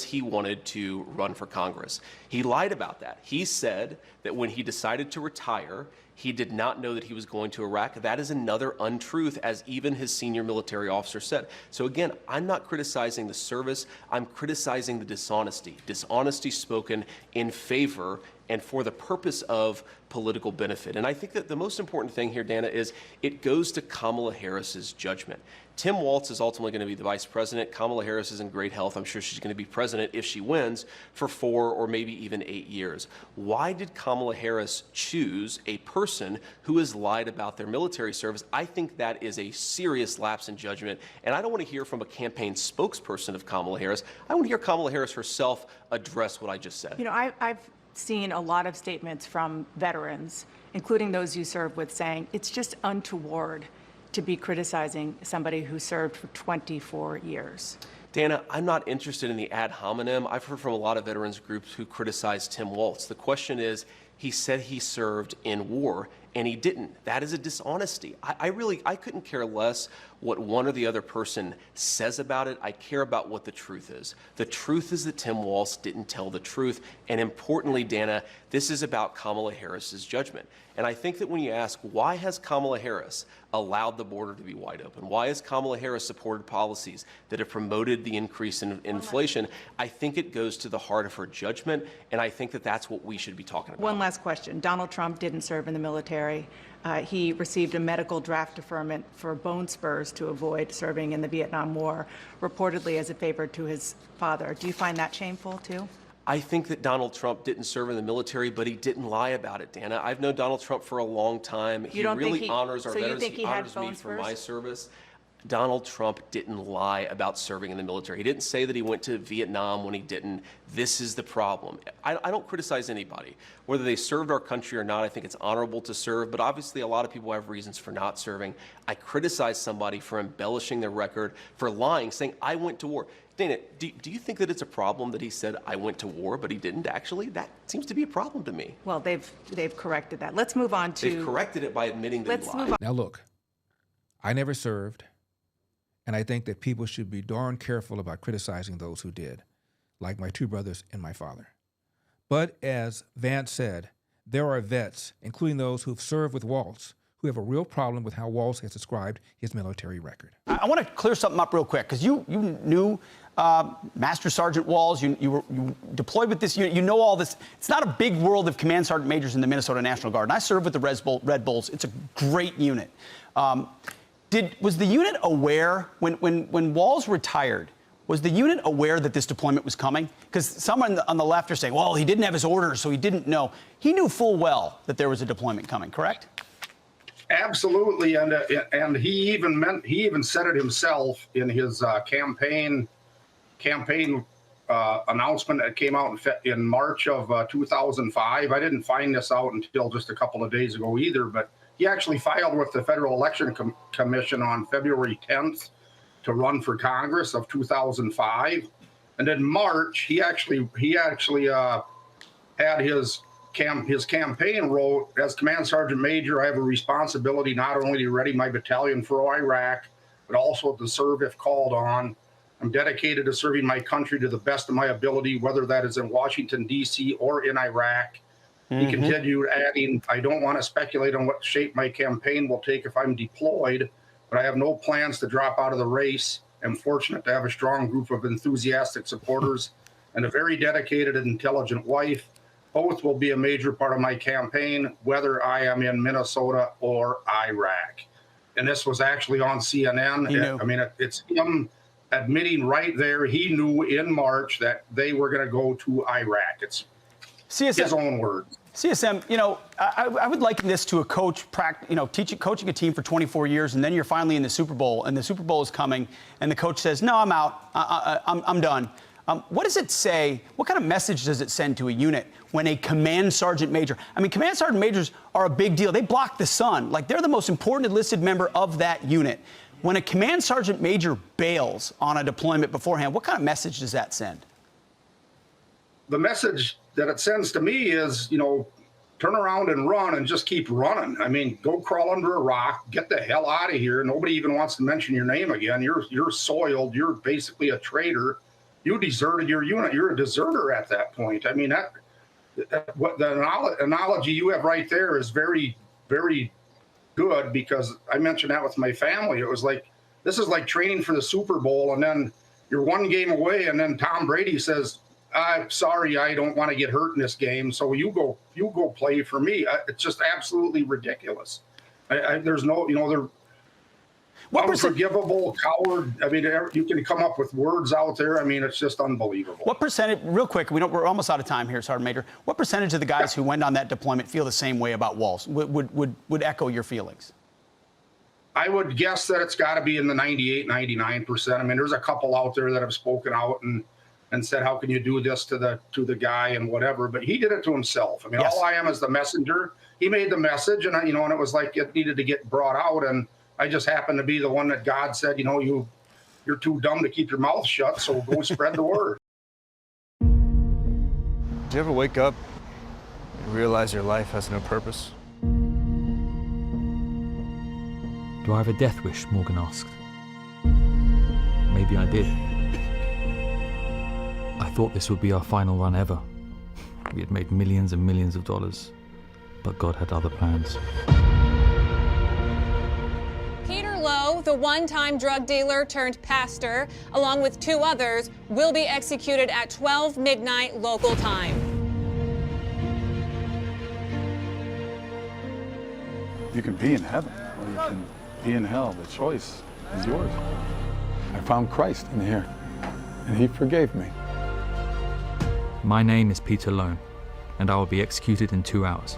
he wanted to run for Congress. He lied about that. He said that when he decided to retire, he did not know that he was going to Iraq. That is another untruth, as even his senior military officer said. So again, I'm not criticizing the service, I'm criticizing the dishonesty. Dishonesty spoken in favor and for the purpose of political benefit. And I think that the most important thing here, Dana, is it goes to Kamala Harris's judgment. Tim Walz is ultimately going to be the vice president. Kamala Harris is in great health. I'm sure she's going to be president if she wins for 4 or maybe even 8 years. Why did Kamala Harris choose a person who has lied about their military service? I think that is a serious lapse in judgment. And I don't want to hear from a campaign spokesperson of Kamala Harris. I want to hear Kamala Harris herself address what I just said. You know, I've seen a lot of statements from veterans, including those you served with, saying it's just untoward to be criticizing somebody who served for 24 years. Dana, I'm not interested in the ad hominem. I've heard from a lot of veterans groups who criticize Tim Walz. The question is, he said he served in war, and he didn't. That is a dishonesty. I couldn't care less what one or the other person says about it. I care about what the truth is. The truth is that Tim Walz didn't tell the truth. And importantly, Dana, this is about Kamala Harris's judgment. And I think that when you ask, why has Kamala Harris allowed the border to be wide open? Why has Kamala Harris supported policies that have promoted the increase in inflation? I think it goes to the heart of her judgment, and I think that that's what we should be talking about. One last question. Donald Trump didn't serve in the military. He received a medical draft deferment for bone spurs to avoid serving in the Vietnam War, reportedly as a favor to his father. Do you find that shameful, too? I think that Donald Trump didn't serve in the military, but he didn't lie about it, Dana. I've known Donald Trump for a long time. He really honors our veterans. He honors me for my service. Donald Trump didn't lie about serving in the military. He didn't say that he went to Vietnam when he didn't. This is the problem. I don't criticize anybody. Whether they served our country or not, I think it's honorable to serve, but obviously a lot of people have reasons for not serving. I criticize somebody for embellishing their record, for lying, saying, I went to war. Dana, do you think that it's a problem that he said, I went to war, but he didn't actually? That seems to be a problem to me. Well, they've corrected that. Let's move on to... They've corrected it by admitting that he lied. Now look, I never served. And I think that people should be darn careful about criticizing those who did, like my two brothers and my father. But as Vance said, there are vets, including those who've served with Walz, who have a real problem with how Walz has described his military record. I want to clear something up real quick, because you knew Master Sergeant Walz, you deployed with this unit, you know all this. It's not a big world of command sergeant majors in the Minnesota National Guard. And I served with the Red Bulls. It's a great unit. Was the unit aware, when Walz retired, was the unit aware that this deployment was coming? Because some on the left are saying, well, he didn't have his orders, so he didn't know. He knew full well that there was a deployment coming, correct? Absolutely, and he even said it himself in his campaign announcement that came out in March of 2005. I didn't find this out until just a couple of days ago either, but he actually filed with the Federal Election Commission on February 10th to run for Congress of 2005. And in March, he actually had his campaign wrote, as Command Sergeant Major, I have a responsibility not only to ready my battalion for Iraq, but also to serve if called on. I'm dedicated to serving my country to the best of my ability, whether that is in Washington, D.C. or in Iraq. He continued adding, I don't want to speculate on what shape my campaign will take if I'm deployed, but I have no plans to drop out of the race. I'm fortunate to have a strong group of enthusiastic supporters and a very dedicated and intelligent wife. Both will be a major part of my campaign, whether I am in Minnesota or Iraq. And this was actually on CNN. I mean, it's him admitting right there, he knew in March that they were going to go to Iraq. It's his own words. CSM, I would liken this to a coach, coaching a team for 24 years, and then you're finally in the Super Bowl, and the Super Bowl is coming, and the coach says, no, I'm out. I'm done. What does it say? What kind of message does it send to a unit when a command sergeant major? I mean, command sergeant majors are a big deal. They block the sun. Like, they're the most important enlisted member of that unit. When a command sergeant major bails on a deployment beforehand, what kind of message does that send? The message that it sends to me is, turn around and run and just keep running. I mean, go crawl under a rock, get the hell out of here. Nobody even wants to mention your name again. You're soiled. You're basically a traitor. You deserted your unit. You're a deserter at that point. I mean, what the analogy you have right there is very, very good, because I mentioned that with my family. It was like, this is like training for the Super Bowl, and then you're one game away, and then Tom Brady says, I'm sorry, I don't want to get hurt in this game, so you go play for me. It's just absolutely ridiculous. There's no, they're unforgivable, coward. I mean, you can come up with words out there. I mean, it's just unbelievable. What percentage, real quick, we're almost out of time here, Sergeant Major. What percentage of the guys who went on that deployment feel the same way about Walz? Would echo your feelings? I would guess that it's got to be in the 98, 99%. I mean, there's a couple out there that have spoken out and said, how can you do this to the guy and whatever, but he did it to himself. I mean, all I am is the messenger. He made the message, and and it was like it needed to get brought out, and I just happened to be the one that God said, you're too dumb to keep your mouth shut, so go spread the word. Do you ever wake up and realize your life has no purpose? Do I have a death wish? Morgan asked. Maybe I did. I thought this would be our final run ever. We had made millions and millions of dollars, but God had other plans. Peter Lowe, the one-time drug dealer turned pastor, along with two others, will be executed at 12 midnight local time. You can be in heaven, or you can be in hell. The choice is yours. I found Christ in here, and he forgave me. My name is Peter Lowe, and I will be executed in 2 hours.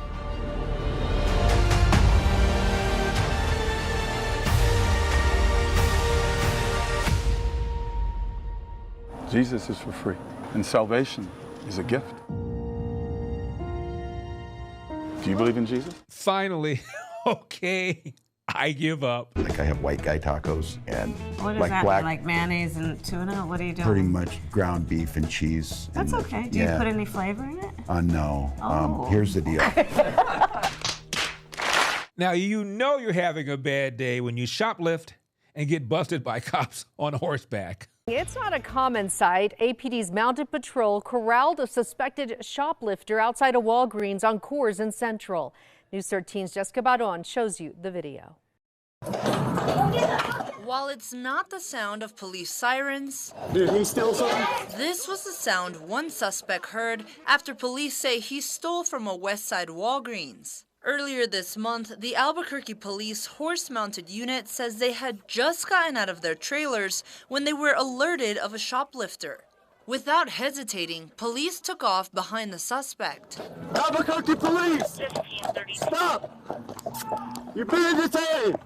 Jesus is for free, and salvation is a gift. Do you believe in Jesus? Finally, okay, I give up. Like I have white guy tacos and What is like that? black, Like mayonnaise and tuna? What are you doing? pretty much ground beef and cheese. That's and, okay. Do you put any flavor in it? No. Oh. Here's the deal. Now, you know you're having a bad day when you shoplift and get busted by cops on horseback. It's not a common sight. APD's mounted patrol corralled a suspected shoplifter outside a Walgreens on Coors and Central. News 13's Jessica Baron shows you the video. While it's not the sound of police sirens, Did he steal something? this was the sound one suspect heard after police say he stole from a West Side Walgreens. Earlier this month, the Albuquerque Police horse-mounted unit says they had just gotten out of their trailers when they were alerted of a shoplifter. Without hesitating, police took off behind the suspect. Albuquerque Police! Stop! You're being detained!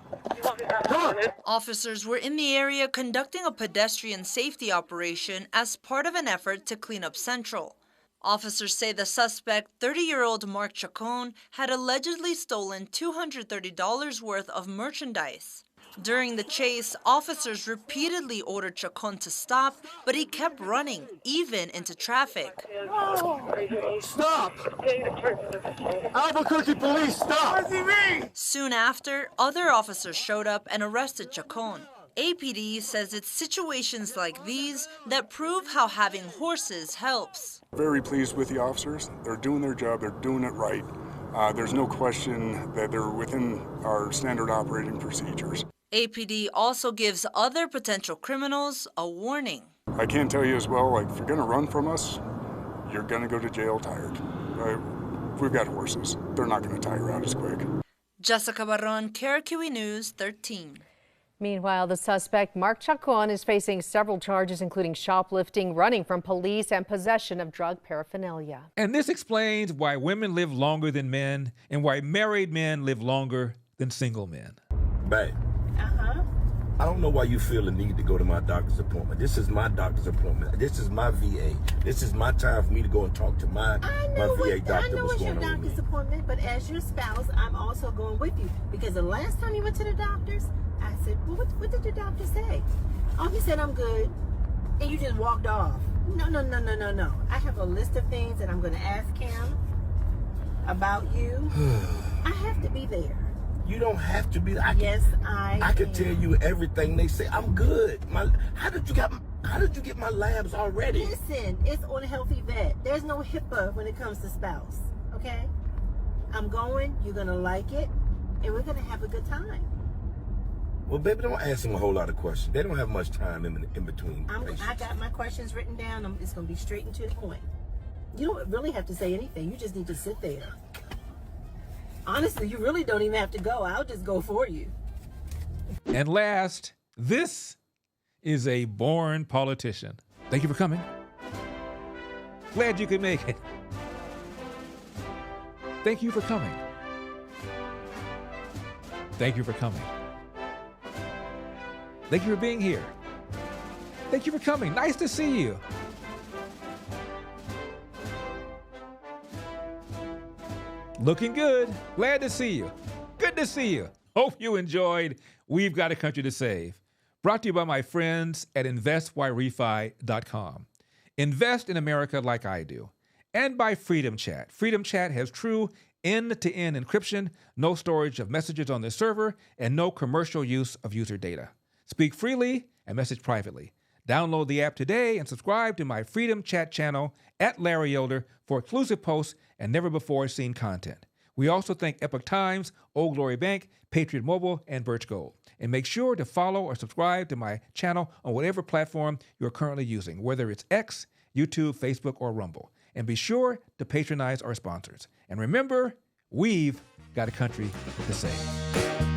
Officers were in the area conducting a pedestrian safety operation as part of an effort to clean up Central. Officers say the suspect, 30-year-old Mark Chacon, had allegedly stolen $230 worth of merchandise. During the chase, officers repeatedly ordered Chacon to stop, but he kept running, even into traffic. Stop! Albuquerque Police, stop! Soon after, other officers showed up and arrested Chacon. APD says it's situations like these that prove how having horses helps. Very pleased with the officers. They're doing their job. They're doing it right. There's no question that they're within our standard operating procedures. APD also gives other potential criminals a warning. I can tell you as well, like, if you're going to run from us, you're going to go to jail tired. We've got horses. They're not going to tire out as quick. Jessica Barron, KRQE News 13. Meanwhile, the suspect, Mark Chacon, is facing several charges, including shoplifting, running from police, and possession of drug paraphernalia. And this explains why women live longer than men and why married men live longer than single men. Babe, I don't know why you feel the need to go to my doctor's appointment. This is my doctor's appointment. This is my VA. This is my time for me to go and talk to my VA doctor. I know it's your doctor's appointment, but as your spouse, I'm also going with you. Because the last time you went to the doctor's, I said, well, what did your doctor say? Oh, he said, I'm good. And you just walked off. No. I have a list of things that I'm going to ask him about you. I have to be there. You don't have to be. Yes, I can tell you everything they say. I'm good. How did you get my labs already? Listen, it's on Healthy Vet. There's no HIPAA when it comes to spouse. Okay? I'm going. You're gonna like it, and we're gonna have a good time. Well, baby, don't ask them a whole lot of questions. They don't have much time in between. I got my questions written down. It's gonna be straight and to the point. You don't really have to say anything. You just need to sit there. Honestly, you really don't even have to go. I'll just go for you. And last, this is a born politician. Thank you for coming. Glad you could make it. Thank you for coming. Thank you for coming. Thank you for being here. Thank you for coming. Nice to see you. Looking good. Glad to see you. Good to see you. Hope you enjoyed We've Got a Country to Save. Brought to you by my friends at investyrefy.com. Invest in America like I do. And by Freedom Chat. Freedom Chat has true end-to-end encryption, no storage of messages on the server, and no commercial use of user data. Speak freely and message privately. Download the app today and subscribe to my Freedom Chat channel at Larry Elder for exclusive posts and never-before-seen content. We also thank Epoch Times, Old Glory Bank, Patriot Mobile, and Birch Gold. And make sure to follow or subscribe to my channel on whatever platform you're currently using, whether it's X, YouTube, Facebook, or Rumble. And be sure to patronize our sponsors. And remember, we've got a country to save.